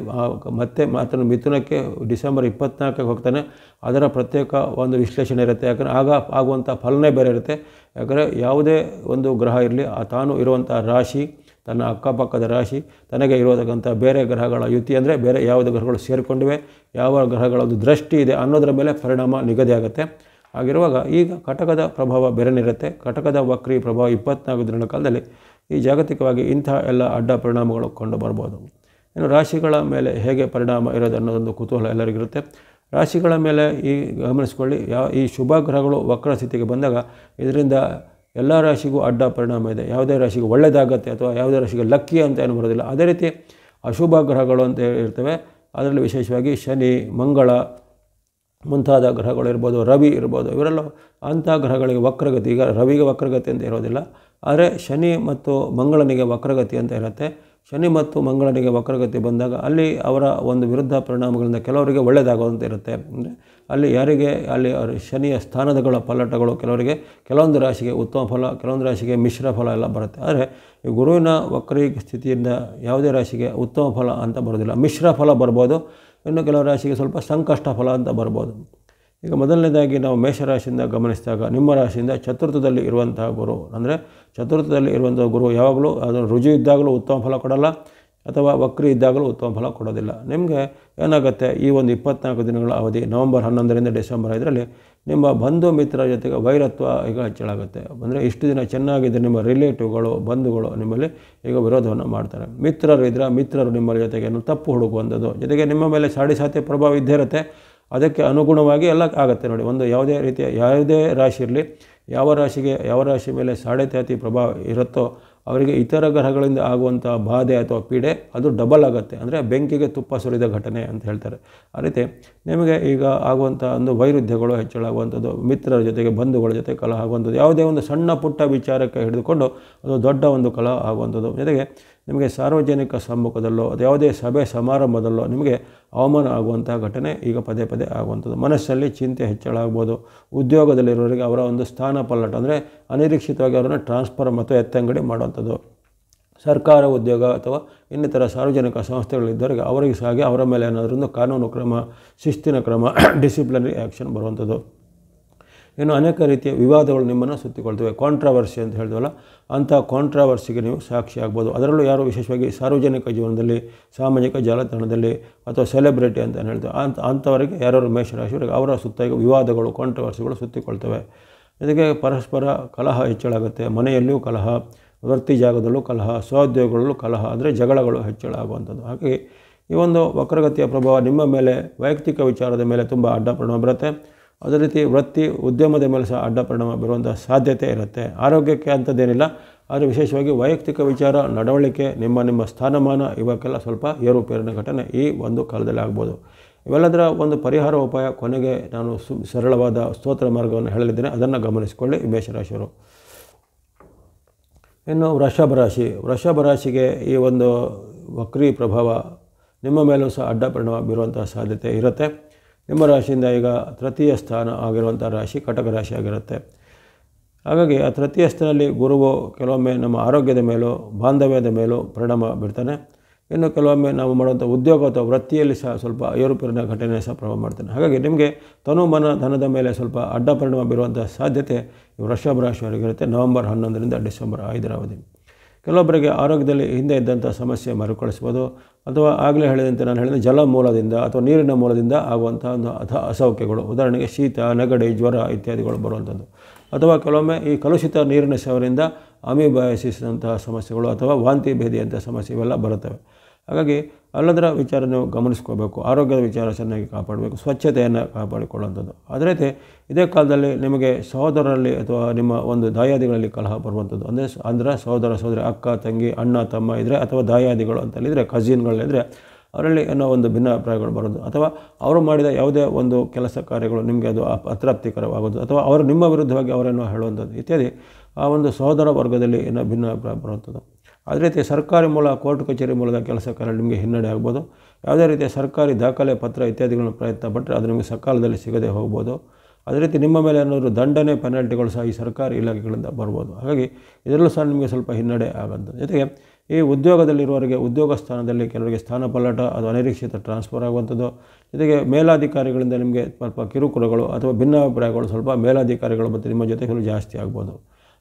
S1: ಮತ್ತೆ ಮಾತ್ರ ಮಿಥುನಕ್ಕೆ ಡಿಸೆಂಬರ್ 24ಕ್ಕೆ ಹೋಗ್ತಾನೆ. ಅದರ ಪ್ರತ್ಯೇಕ ಒಂದು ವಿಶ್ಲೇಷಣೆ ಇರುತ್ತೆ. ಯಾಕಂದರೆ ಆಗ ಆಗುವಂಥ ಫಲನೇ ಬೇರೆ ಇರುತ್ತೆ. ಯಾಕಂದರೆ ಯಾವುದೇ ಒಂದು ಗ್ರಹ ಇರಲಿ ತಾನು ಇರುವಂಥ ರಾಶಿ, ತನ್ನ ಅಕ್ಕಪಕ್ಕದ ರಾಶಿ, ತನಗೆ ಇರೋದಕ್ಕಂಥ ಬೇರೆ ಗ್ರಹಗಳ ಯುತಿ ಅಂದರೆ ಬೇರೆ ಯಾವುದು ಗ್ರಹಗಳು ಸೇರಿಕೊಂಡಿವೆ, ಯಾವ ಗ್ರಹಗಳ ಒಂದು ದೃಷ್ಟಿ ಇದೆ ಅನ್ನೋದರ ಮೇಲೆ ಪರಿಣಾಮ ನಿಗದಿ ಆಗುತ್ತೆ. ಹಾಗಿರುವಾಗ ಈಗ ಕಟಕದ ಪ್ರಭಾವ ಬೇರೆನಿರುತ್ತೆ. ಕಟಕದ ವಕ್ರಿ ಪ್ರಭಾವ 24 ದಿನಗಳ ಕಾಲದಲ್ಲಿ ಈ ಜಾಗತಿಕವಾಗಿ ಇಂಥ ಎಲ್ಲ ಅಡ್ಡ ಪರಿಣಾಮಗಳು ಕಂಡು ಬರ್ಬೋದು. ಇನ್ನು ರಾಶಿಗಳ ಮೇಲೆ ಹೇಗೆ ಪರಿಣಾಮ ಇರೋದು ಅನ್ನೋದೊಂದು ಕುತೂಹಲ ಎಲ್ಲರಿಗಿರುತ್ತೆ. ರಾಶಿಗಳ ಮೇಲೆ ಈ ಗಮನಿಸ್ಕೊಳ್ಳಿ, ಈ ಶುಭ ಗ್ರಹಗಳು ವಕ್ರ ಸ್ಥಿತಿಗೆ ಬಂದಾಗ ಇದರಿಂದ ಎಲ್ಲ ರಾಶಿಗೂ ಅಡ್ಡ ಪರಿಣಾಮ ಇದೆ. ಯಾವುದೇ ರಾಶಿಗೆ ಒಳ್ಳೆಯದಾಗತ್ತೆ ಅಥವಾ ಯಾವುದೇ ರಾಶಿಗೆ ಲಕ್ಕಿ ಅಂತ ಏನು ಬರೋದಿಲ್ಲ. ಅದೇ ರೀತಿ ಅಶುಭ ಗ್ರಹಗಳು ಅಂತ ಇರ್ತವೆ. ಅದರಲ್ಲಿ ವಿಶೇಷವಾಗಿ ಶನಿ, ಮಂಗಳ ಮುಂತಾದ ಗ್ರಹಗಳು ಇರ್ಬೋದು, ರವಿ ಇರ್ಬೋದು, ಇವರೆಲ್ಲ ಅಂಥ ಗ್ರಹಗಳಿಗೆ ವಕ್ರಗತಿ. ಈಗ ರವಿಗೆ ವಕ್ರಗತಿ ಅಂತ ಇರೋದಿಲ್ಲ, ಆದರೆ ಶನಿ ಮತ್ತು ಮಂಗಳನಿಗೆ ವಕ್ರಗತಿ ಅಂತ ಇರುತ್ತೆ. ಶನಿ ಮತ್ತು ಮಂಗಳನಿಗೆ ವಕ್ರಗತಿ ಬಂದಾಗ ಅಲ್ಲಿ ಅವರ ಒಂದು ವಿರುದ್ಧ ಪರಿಣಾಮಗಳಿಂದ ಕೆಲವರಿಗೆ ಒಳ್ಳೆಯದಾಗುವಂತೆ ಇರುತ್ತೆ. ಅಂದರೆ ಅಲ್ಲಿ ಯಾರಿಗೆ ಅಲ್ಲಿ ಶನಿಯ ಸ್ಥಾನಗಳ ಪಲ್ಲಟಗಳು ಕೆಲವರಿಗೆ ಕೆಲವೊಂದು ರಾಶಿಗೆ ಉತ್ತಮ ಫಲ, ಕೆಲವೊಂದು ರಾಶಿಗೆ ಮಿಶ್ರ ಫಲ ಎಲ್ಲ ಬರುತ್ತೆ. ಆದರೆ ಈ ಗುರುವಿನ ವಕ್ರಿ ಸ್ಥಿತಿಯಿಂದ ಯಾವುದೇ ರಾಶಿಗೆ ಉತ್ತಮ ಫಲ ಅಂತ ಬರೋದಿಲ್ಲ, ಮಿಶ್ರ ಫಲ ಬರ್ಬೋದು. ಇನ್ನು ಕೆಲವು ರಾಶಿಗೆ ಸ್ವಲ್ಪ ಸಂಕಷ್ಟ ಫಲ ಅಂತ ಬರ್ಬೋದು. ಈಗ ಮೊದಲನೇದಾಗಿ ನಾವು ಮೇಷರಾಶಿಯಿಂದ ಗಮನಿಸಿದಾಗ ನಿಮ್ಮ ರಾಶಿಯಿಂದ ಚತುರ್ಥದಲ್ಲಿ ಇರುವಂತಹ ಗುರು, ಅಂದರೆ ಚತುರ್ಥದಲ್ಲಿ ಇರುವಂಥ ಗುರು ಯಾವಾಗಲೂ ಅದನ್ನು ರುಜು ಇದ್ದಾಗಲೂ ಉತ್ತಮ ಫಲ ಕೊಡಲ್ಲ ಅಥವಾ ವಕ್ರಿ ಇದ್ದಾಗಲೂ ಉತ್ತಮ ಫಲ ಕೊಡೋದಿಲ್ಲ. ನಿಮಗೆ ಏನಾಗುತ್ತೆ, ಈ ಒಂದು 24 ದಿನಗಳ ಅವಧಿ ನವಂಬರ್ 11ರಿಂದ ಡಿಸೆಂಬರ್ 5ರಲ್ಲಿ ನಿಮ್ಮ ಬಂಧು ಮಿತ್ರರ ಜೊತೆಗೆ ವೈರತ್ವ ಈಗ ಹೆಚ್ಚಳಾಗುತ್ತೆ. ಅಂದರೆ ಇಷ್ಟು ದಿನ ಚೆನ್ನಾಗಿದ್ದರೆ ನಿಮ್ಮ ರಿಲೇಟಿವ್ಗಳು, ಬಂಧುಗಳು ನಿಮ್ಮಲ್ಲಿ ಈಗ ವಿರೋಧವನ್ನು ಮಾಡ್ತಾರೆ. ಮಿತ್ರರು ಇದ್ದರೆ ಮಿತ್ರರು ನಿಮ್ಮ ಜೊತೆಗೆ ತಪ್ಪು ಹುಡುಕುವಂಥದ್ದು, ಜೊತೆಗೆ ನಿಮ್ಮ ಮೇಲೆ ಸಾಡೆ ಪ್ರಭಾವ ಇದ್ದೇ ಇರುತ್ತೆ. ಅದಕ್ಕೆ ಅನುಗುಣವಾಗಿ ಎಲ್ಲ ಆಗುತ್ತೆ ನೋಡಿ. ಒಂದು ಯಾವುದೇ ರೀತಿಯ ಯಾವುದೇ ರಾಶಿ ಇರಲಿ, ಯಾವ ರಾಶಿ ಮೇಲೆ ಸಾಡೆ ಪ್ರಭಾವ ಇರುತ್ತೋ ಅವರಿಗೆ ಇತರ ಗ್ರಹಗಳಿಂದ ಆಗುವಂಥ ಬಾಧೆ ಅಥವಾ ಪೀಡೆ ಅದು ಡಬಲ್ ಆಗುತ್ತೆ. ಅಂದರೆ ಬೆಂಕಿಗೆ ತುಪ್ಪ ಸುರಿದ ಘಟನೆ ಅಂತ ಹೇಳ್ತಾರೆ. ಆ ರೀತಿ ನಿಮಗೆ ಈಗ ಆಗುವಂಥ ಒಂದು ವೈರುಧ್ಯಗಳು ಹೆಚ್ಚಳಾಗುವಂಥದ್ದು, ಮಿತ್ರರ ಜೊತೆಗೆ ಬಂಧುಗಳ ಜೊತೆ ಕಲಹ ಆಗುವಂಥದ್ದು, ಯಾವುದೇ ಒಂದು ಸಣ್ಣ ಪುಟ್ಟ ವಿಚಾರಕ್ಕೆ ಹಿಡಿದುಕೊಂಡು ಅದು ದೊಡ್ಡ ಒಂದು ಕಲಹ ಆಗುವಂಥದ್ದು, ಜೊತೆಗೆ ನಿಮಗೆ ಸಾರ್ವಜನಿಕ ಸಮ್ಮುಖದಲ್ಲೋ ಅದು ಯಾವುದೇ ಸಭೆ ಸಮಾರಂಭದಲ್ಲೋ ನಿಮಗೆ ಅವಮಾನ ಆಗುವಂಥ ಘಟನೆ ಈಗ ಪದೇ ಆಗುವಂಥದ್ದು. ಮನಸ್ಸಲ್ಲಿ ಚಿಂತೆ ಹೆಚ್ಚಳ ಆಗ್ಬೋದು. ಉದ್ಯೋಗದಲ್ಲಿರೋರಿಗೆ ಅವರ ಒಂದು ಸ್ಥಾನ ಪಲ್ಲಟ, ಅಂದರೆ ಅನಿರೀಕ್ಷಿತವಾಗಿ ಅವರನ್ನು ಟ್ರಾನ್ಸ್ಫರ್ ಮತ್ತು ಎತ್ತಂಗಡಿ ಮಾಡುವಂಥದ್ದು. ಸರ್ಕಾರ ಉದ್ಯೋಗ ಅಥವಾ ಇನ್ನಿತರ ಸಾರ್ವಜನಿಕ ಸಂಸ್ಥೆಗಳಿದ್ದವರಿಗೆ ಅವರಿಗೆ ಸಹ ಅವರ ಮೇಲೆ ಏನಾದರೂ ಕಾನೂನು ಕ್ರಮ, ಶಿಸ್ತಿನ ಕ್ರಮ, ಡಿಸಿಪ್ಲಿನರಿ ಆ್ಯಕ್ಷನ್ ಬರುವಂಥದ್ದು. ಇನ್ನು ಅನೇಕ ರೀತಿಯ ವಿವಾದಗಳು ನಿಮ್ಮನ್ನು ಸುತ್ತಿಕೊಳ್ತವೆ. ಕಾಂಟ್ರವರ್ಸಿ ಅಂತ ಹೇಳಿದ್ವಲ್ಲ, ಅಂಥ ಕಾಂಟ್ರವರ್ಸಿಗೆ ನೀವು ಸಾಕ್ಷಿ ಆಗ್ಬೋದು. ಅದರಲ್ಲೂ ಯಾರು ವಿಶೇಷವಾಗಿ ಸಾರ್ವಜನಿಕ ಜೀವನದಲ್ಲಿ, ಸಾಮಾಜಿಕ ಜಾಲತಾಣದಲ್ಲಿ ಅಥವಾ ಸೆಲೆಬ್ರಿಟಿ ಅಂತ ಹೇಳ್ತೇವೆ ಅಂಥವರಿಗೆ ಯಾರು ಮೇಷರಾಶಿಯವರಿಗೆ ಅವರ ಸುತ್ತ ಈಗ ವಿವಾದಗಳು, ಕಾಂಟ್ರವರ್ಸಿಗಳು ಸುತ್ತಿಕೊಳ್ತವೆ. ಜೊತೆಗೆ ಪರಸ್ಪರ ಕಲಹ ಹೆಚ್ಚಳಾಗುತ್ತೆ. ಮನೆಯಲ್ಲಿಯೂ ಕಲಹ, ವೃತ್ತಿ ಜಾಗದಲ್ಲೂ ಕಲಹ, ಸ್ವೋದ್ಯೋಗಗಳಲ್ಲೂ ಕಲಹ, ಅಂದರೆ ಜಗಳಗಳು ಹೆಚ್ಚಳ ಆಗುವಂಥದ್ದು. ಹಾಗಾಗಿ ಈ ಒಂದು ವಕ್ರಗತಿಯ ಪ್ರಭಾವ ನಿಮ್ಮ ಮೇಲೆ ವೈಯಕ್ತಿಕ ವಿಚಾರದ ಮೇಲೆ ತುಂಬ ಅಡ್ಡ ಪರಿಣಾಮ ಬರುತ್ತೆ. ಅದೇ ರೀತಿ ವೃತ್ತಿ ಉದ್ಯಮದ ಮೇಲೆ ಸಹ ಅಡ್ಡ ಪರಿಣಾಮ ಬೀರುವಂಥ ಸಾಧ್ಯತೆ ಇರುತ್ತೆ. ಆರೋಗ್ಯಕ್ಕೆ ಅಂಥದ್ದೇನಿಲ್ಲ, ಆದರೆ ವಿಶೇಷವಾಗಿ ವೈಯಕ್ತಿಕ ವಿಚಾರ, ನಡವಳಿಕೆ, ನಿಮ್ಮ ಸ್ಥಾನಮಾನ ಇವಕ್ಕೆಲ್ಲ ಸ್ವಲ್ಪ ಏರುಪೇರಿನ ಘಟನೆ ಈ ಒಂದು ಕಾಲದಲ್ಲಿ ಆಗ್ಬೋದು. ಇವೆಲ್ಲದರ ಒಂದು ಪರಿಹಾರ ಉಪಾಯ ಕೊನೆಗೆ ನಾನು ಸರಳವಾದ ಸ್ತೋತ್ರ ಮಾರ್ಗವನ್ನು ಹೇಳಲಿದ್ದೇನೆ, ಅದನ್ನು ಗಮನಿಸಿಕೊಳ್ಳಿ ಮೇಷರಾಶಿಯವರು. ಇನ್ನು ವೃಷಭ ರಾಶಿಗೆ ಈ ಒಂದು ವಕ್ರಿ ಪ್ರಭಾವ ನಿಮ್ಮ ಮೇಲೂ ಸಹ ಅಡ್ಡ ಪರಿಣಾಮ ಬೀರುವಂಥ ಸಾಧ್ಯತೆ ಇರುತ್ತೆ. ನಿಮ್ಮ ರಾಶಿಯಿಂದ ಈಗ ತೃತೀಯ ಸ್ಥಾನ ಆಗಿರುವಂಥ ರಾಶಿ ಕಟಕ ರಾಶಿ ಆಗಿರುತ್ತೆ. ಹಾಗಾಗಿ ಆ ತೃತೀಯ ಸ್ಥಾನದಲ್ಲಿ ಗುರುವು ಕೆಲವೊಮ್ಮೆ ನಮ್ಮ ಆರೋಗ್ಯದ ಮೇಲೂ ಬಾಂಧವ್ಯದ ಮೇಲೂ ಪರಿಣಾಮ ಬೀರ್ತಾನೆ. ಇನ್ನು ಕೆಲವೊಮ್ಮೆ ನಾವು ಮಾಡುವಂಥ ಉದ್ಯೋಗ ಅಥವಾ ವೃತ್ತಿಯಲ್ಲಿ ಸಹ ಸ್ವಲ್ಪ ಏರುಪೇರಿನ ಘಟನೆ ಸಹ ಪ್ರಭಾವ ಮಾಡ್ತಾನೆ. ಹಾಗಾಗಿ ನಿಮಗೆ ತನು ಮನ ಧನದ ಮೇಲೆ ಸ್ವಲ್ಪ ಅಡ್ಡ ಪರಿಣಾಮ ಬೀರುವಂಥ ಸಾಧ್ಯತೆ ವೃಷಭ ರಾಶಿಯವರಿಗಿರುತ್ತೆ. ನವಂಬರ್ 11ರಿಂದ ಡಿಸೆಂಬರ್ 5ರ ಅವಧಿ. ಕೆಲವೊಬ್ಬರಿಗೆ ಆರೋಗ್ಯದಲ್ಲಿ ಹಿಂದೆ ಇದ್ದಂಥ ಸಮಸ್ಯೆ ಮರುಕಳಿಸ್ಬೋದು, ಅಥವಾ ಆಗಲೇ ಹೇಳಿದಂತೆ ನಾನು ಹೇಳಿದ ಜಲ ಮೂಲದಿಂದ ಅಥವಾ ನೀರಿನ ಮೂಲದಿಂದ ಆಗುವಂಥ ಒಂದು ಅಸೌಖ್ಯಗಳು, ಉದಾಹರಣೆಗೆ ಶೀತ, ನೆಗಡಿ, ಜ್ವರ ಇತ್ಯಾದಿಗಳು ಬರುವಂಥದ್ದು. ಅಥವಾ ಕೆಲವೊಮ್ಮೆ ಈ ಕಲುಷಿತ ನೀರಿನ ಸೇವನೆಯಿಂದ ಅಮೀಬಯಾಸಿಸ್ನಂತಹ ಸಮಸ್ಯೆಗಳು ಅಥವಾ ವಾಂತಿ ಭೇದಿಯಂಥ ಸಮಸ್ಯೆ ಇವೆಲ್ಲ ಬರುತ್ತವೆ. ಹಾಗಾಗಿ ಎಲ್ಲದರ ವಿಚಾರ ನೀವು ಗಮನಿಸ್ಕೋಬೇಕು. ಆರೋಗ್ಯದ ವಿಚಾರ ಚೆನ್ನಾಗಿ ಕಾಪಾಡಬೇಕು, ಸ್ವಚ್ಛತೆಯನ್ನು ಕಾಪಾಡಿಕೊಳ್ಳುವಂಥದ್ದು. ಅದೇ ರೀತಿ ಇದೇ ಕಾಲದಲ್ಲಿ ನಿಮಗೆ ಸಹೋದರರಲ್ಲಿ ಅಥವಾ ನಿಮ್ಮ ಒಂದು ದಾಯಾದಿಗಳಲ್ಲಿ ಕಲಹ ಬರುವಂಥದ್ದು. ಅಂದರೆ ಸಹೋದರ ಸಹೋದರಿ, ಅಕ್ಕ ತಂಗಿ, ಅಣ್ಣ ತಮ್ಮ ಇದ್ದರೆ, ಅಥವಾ ದಾಯಾದಿಗಳು ಅಂತಲ್ಲಿದ್ದರೆ, ಕಸಿನ್ಗಳಿದ್ದರೆ ಅವರಲ್ಲಿ ಏನೋ ಒಂದು ಭಿನ್ನಾಭಿಪ್ರಾಯಗಳು ಬರೋದು, ಅಥವಾ ಅವರು ಮಾಡಿದ ಯಾವುದೇ ಒಂದು ಕೆಲಸ ಕಾರ್ಯಗಳು ನಿಮಗೆ ಅದು ಅತೃಪ್ತಿಕರವಾಗೋದು, ಅಥವಾ ಅವರು ನಿಮ್ಮ ವಿರುದ್ಧವಾಗಿ ಅವರೇನೋ ಹೇಳುವಂಥದ್ದು ಇತ್ಯಾದಿ ಆ ಒಂದು ಸಹೋದರ ವರ್ಗದಲ್ಲಿ ಏನೋ ಭಿನ್ನಾಭಿಪ್ರಾಯ ಬರುವಂಥದ್ದು. ಅದೇ ರೀತಿ ಸರ್ಕಾರಿ ಮೂಲ, ಕೋರ್ಟ್ ಕಚೇರಿ ಮೂಲದ ಕೆಲಸ ಕಾರ್ಯ ನಿಮಗೆ ಹಿನ್ನಡೆ ಆಗ್ಬೋದು. ಯಾವುದೇ ರೀತಿಯ ಸರ್ಕಾರಿ ದಾಖಲೆ ಪತ್ರ ಇತ್ಯಾದಿಗಳನ್ನು ಪ್ರಯತ್ನ ಪಟ್ಟರೆ ಅದು ನಿಮಗೆ ಸಕಾಲದಲ್ಲಿ ಸಿಗದೆ ಹೋಗ್ಬೋದು. ಅದೇ ರೀತಿ ನಿಮ್ಮ ಮೇಲೆ ಏನಾದರೂ ದಂಡನೆ, ಪೆನಾಲ್ಟಿಗಳು ಸಹ ಈ ಸರ್ಕಾರಿ ಇಲಾಖೆಗಳಿಂದ ಬರ್ಬೋದು. ಹಾಗಾಗಿ ಇದರಲ್ಲೂ ಸಹ ನಿಮಗೆ ಸ್ವಲ್ಪ ಹಿನ್ನಡೆ ಆಗೋದು. ಜೊತೆಗೆ ಈ ಉದ್ಯೋಗದಲ್ಲಿರುವವರಿಗೆ ಉದ್ಯೋಗ ಸ್ಥಾನದಲ್ಲಿ ಕೆಲವರಿಗೆ ಸ್ಥಾನ ಪಲ್ಲಟ, ಅದು ಅನಿರೀಕ್ಷಿತ ಟ್ರಾನ್ಸ್ಫರ್ ಆಗುವಂಥದ್ದು. ಜೊತೆಗೆ ಮೇಲಾಧಿಕಾರಿಗಳಿಂದ ನಿಮಗೆ ಸ್ವಲ್ಪ ಕಿರುಕುಳಗಳು ಅಥವಾ ಭಿನ್ನಾಭಿಪ್ರಾಯಗಳು ಸ್ವಲ್ಪ ಮೇಲಾಧಿಕಾರಿಗಳು ಮತ್ತು ನಿಮ್ಮ ಜೊತೆ ಜಾಸ್ತಿ ಆಗ್ಬೋದು.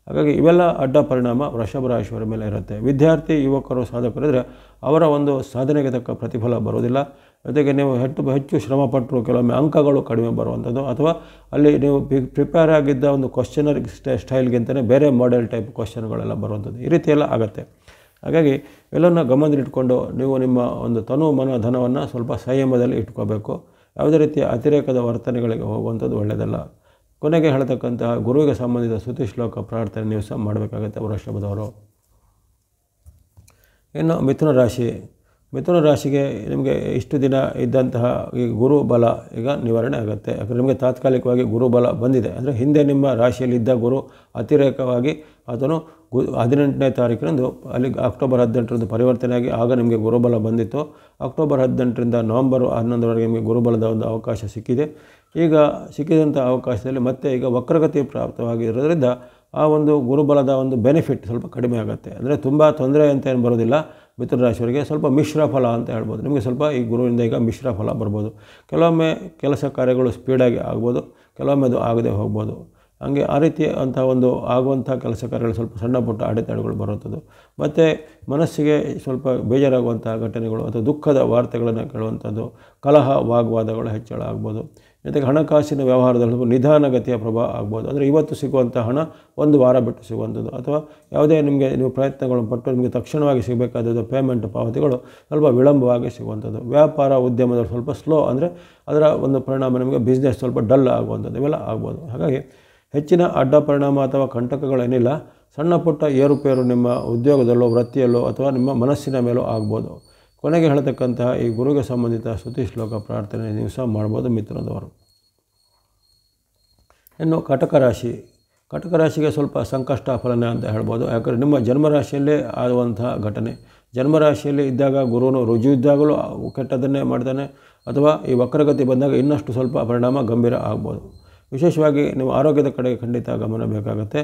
S1: ಹಾಗಾಗಿ ಇವೆಲ್ಲ ಅಡ್ಡ ಪರಿಣಾಮ ವೃಷಭ ರಾಶಿಯವರ ಮೇಲೆ ಇರುತ್ತೆ. ವಿದ್ಯಾರ್ಥಿ ಯುವಕರು ಸಾಧಕರಿದ್ದರೆ ಅವರ ಒಂದು ಸಾಧನೆಗೆ ತಕ್ಕ ಪ್ರತಿಫಲ ಬರೋದಿಲ್ಲ. ಜೊತೆಗೆ ನೀವು ಹೆಚ್ಚು ಶ್ರಮಪಟ್ಟರು ಕೆಲವೊಮ್ಮೆ ಅಂಕಗಳು ಕಡಿಮೆ ಬರುವಂಥದ್ದು, ಅಥವಾ ಅಲ್ಲಿ ನೀವು ಪ್ರಿಪೇರ್ ಆಗಿದ್ದ ಒಂದು ಕ್ವಶನರ್ ಸ್ಟೈಲ್ಗಿಂತಲೇ ಬೇರೆ ಮಾಡೆಲ್ ಟೈಪ್ ಕ್ವಶನ್ಗಳೆಲ್ಲ ಬರುವಂಥದ್ದು, ಈ ರೀತಿ ಎಲ್ಲ ಆಗುತ್ತೆ. ಹಾಗಾಗಿ ಎಲ್ಲವನ್ನು ಗಮನದಲ್ಲಿಟ್ಕೊಂಡು ನೀವು ನಿಮ್ಮ ಒಂದು ತನು ಮನ ಧನವನ್ನು ಸ್ವಲ್ಪ ಸಂಯಮದಲ್ಲಿ ಇಟ್ಕೋಬೇಕು. ಯಾವುದೇ ರೀತಿಯ ಅತಿರೇಕದ ವರ್ತನೆಗಳಿಗೆ ಹೋಗುವಂಥದ್ದು ಒಳ್ಳೆಯದಲ್ಲ. ಕೊನೆಗೆ ಹೇಳ್ತಕ್ಕಂತಹ ಗುರುವಿಗೆ ಸಂಬಂಧಿತ ಸ್ತುತಿ ಶ್ಲೋಕ ಪ್ರಾರ್ಥನೆ ನೀವು ಸಹ ಮಾಡಬೇಕಾಗುತ್ತೆ ವೃಷಭದವರು. ಇನ್ನು ಮಿಥುನ ರಾಶಿಗೆ ನಿಮಗೆ ಇಷ್ಟು ದಿನ ಇದ್ದಂತಹ ಈ ಗುರು ಬಲ ಈಗ ನಿವಾರಣೆ ಆಗುತ್ತೆ. ಯಾಕಂದರೆ ನಿಮಗೆ ತಾತ್ಕಾಲಿಕವಾಗಿ ಗುರು ಬಲ ಬಂದಿದೆ. ಅಂದರೆ ಹಿಂದೆ ನಿಮ್ಮ ರಾಶಿಯಲ್ಲಿದ್ದ ಗುರು ಅತಿರೇಕವಾಗಿ ಆತನು 18ನೇ ತಾರೀಕಿನಂದು ಅಲ್ಲಿ ಅಕ್ಟೋಬರ್ 18ರಂದು ಪರಿವರ್ತನೆಯಾಗಿ ಆಗ ನಿಮಗೆ ಗುರುಬಲ ಬಂದಿತ್ತು. ಅಕ್ಟೋಬರ್ 18ರಿಂದ ನವಂಬರ್ 11ರವರೆಗೆ ನಿಮಗೆ ಗುರುಬಲದ ಒಂದು ಅವಕಾಶ ಸಿಕ್ಕಿದೆ. ಈಗ ಸಿಕ್ಕಿದಂಥ ಅವಕಾಶದಲ್ಲಿ ಮತ್ತೆ ಈಗ ವಕ್ರಗತಿ ಪ್ರಾಪ್ತವಾಗಿರೋದ್ರಿಂದ ಆ ಒಂದು ಗುರುಬಲದ ಒಂದು ಬೆನಿಫಿಟ್ ಸ್ವಲ್ಪ ಕಡಿಮೆ ಆಗುತ್ತೆ. ಅಂದರೆ ತುಂಬ ತೊಂದರೆ ಅಂತ ಏನು ಬರೋದಿಲ್ಲ. ಮಿಥುನ ರಾಶಿಯವರಿಗೆ ಸ್ವಲ್ಪ ಮಿಶ್ರ ಫಲ ಅಂತ ಹೇಳ್ಬೋದು. ನಿಮಗೆ ಸ್ವಲ್ಪ ಈ ಗುರುವಿಂದ ಈಗ ಮಿಶ್ರ ಫಲ ಬರ್ಬೋದು. ಕೆಲವೊಮ್ಮೆ ಕೆಲಸ ಕಾರ್ಯಗಳು ಸ್ಪೀಡಾಗಿ ಆಗ್ಬೋದು, ಕೆಲವೊಮ್ಮೆ ಅದು ಆಗದೆ ಹೋಗ್ಬೋದು. ಹಂಗೆ ಆ ರೀತಿ ಅಂಥ ಒಂದು ಆಗುವಂಥ ಕೆಲಸ ಕಾರ್ಯಗಳು ಸ್ವಲ್ಪ ಸಣ್ಣ ಪುಟ್ಟ ಅಡೆತಡೆಗಳು ಬರುವಂಥದ್ದು, ಮತ್ತು ಮನಸ್ಸಿಗೆ ಸ್ವಲ್ಪ ಬೇಜಾರಾಗುವಂಥ ಘಟನೆಗಳು ಅಥವಾ ದುಃಖದ ವಾರ್ತೆಗಳನ್ನು ಕೇಳುವಂಥದ್ದು, ಕಲಹ ವಾಗ್ವಾದಗಳು ಹೆಚ್ಚಳ ಆಗ್ಬೋದು. ಜೊತೆಗೆ ಹಣಕಾಸಿನ ವ್ಯವಹಾರದಲ್ಲಿ ಸ್ವಲ್ಪ ನಿಧಾನಗತಿಯ ಪ್ರಭಾವ ಆಗ್ಬೋದು. ಅಂದರೆ ಇವತ್ತು ಸಿಗುವಂಥ ಹಣ ಒಂದು ವಾರ ಬಿಟ್ಟು ಸಿಗುವಂಥದ್ದು, ಅಥವಾ ಯಾವುದೇ ನೀವು ಪ್ರಯತ್ನಗಳನ್ನು ಪಟ್ಟು ನಿಮಗೆ ತಕ್ಷಣವಾಗಿ ಸಿಗಬೇಕಾದ ಪೇಮೆಂಟ್ ಪಾವತಿಗಳು ಸ್ವಲ್ಪ ವಿಳಂಬವಾಗಿ ಸಿಗುವಂಥದ್ದು. ವ್ಯಾಪಾರ ಉದ್ಯಮದಲ್ಲಿ ಸ್ವಲ್ಪ ಸ್ಲೋ, ಅಂದರೆ ಅದರ ಒಂದು ಪರಿಣಾಮ ನಿಮಗೆ ಬಿಸ್ನೆಸ್ ಸ್ವಲ್ಪ ಡಲ್ ಆಗುವಂಥದ್ದು, ಇವೆಲ್ಲ ಆಗ್ಬೋದು. ಹಾಗಾಗಿ ಹೆಚ್ಚಿನ ಅಡ್ಡ ಪರಿಣಾಮ ಅಥವಾ ಕಂಟಕಗಳೇನಿಲ್ಲ. ಸಣ್ಣ ಪುಟ್ಟ ಏರುಪೇರು ನಿಮ್ಮ ಉದ್ಯೋಗದಲ್ಲೋ ವೃತ್ತಿಯಲ್ಲೋ ಅಥವಾ ನಿಮ್ಮ ಮನಸ್ಸಿನ ಮೇಲೋ ಆಗ್ಬೋದು. ಕೊನೆಗೆ ಹೇಳ್ತಕ್ಕಂತಹ ಈ ಗುರುಗೆ ಸಂಬಂಧಿತ ಸ್ತುತಿ ಶ್ಲೋಕ ಪ್ರಾರ್ಥನೆ ನೀವು ಸಹ ಮಾಡ್ಬೋದು ಮಿಥುನದವರು. ಇನ್ನು ಕಟಕ ರಾಶಿಗೆ ಸ್ವಲ್ಪ ಸಂಕಷ್ಟ ಫಲನೆ ಅಂತ ಹೇಳ್ಬೋದು. ಯಾಕಂದರೆ ನಿಮ್ಮ ಜನ್ಮರಾಶಿಯಲ್ಲೇ ಆಗುವಂತಹ ಘಟನೆ. ಜನ್ಮರಾಶಿಯಲ್ಲಿ ಇದ್ದಾಗ ಗುರುನು ರುಜು ಇದ್ದಾಗಲೂ ಕೆಟ್ಟದನ್ನೇ ಮಾಡ್ತಾನೆ, ಅಥವಾ ಈ ವಕ್ರಗತಿ ಬಂದಾಗ ಇನ್ನಷ್ಟು ಸ್ವಲ್ಪ ಪರಿಣಾಮ ಗಂಭೀರ ಆಗ್ಬೋದು. ವಿಶೇಷವಾಗಿ ನೀವು ಆರೋಗ್ಯದ ಕಡೆಗೆ ಖಂಡಿತ ಗಮನ ಬೇಕಾಗುತ್ತೆ.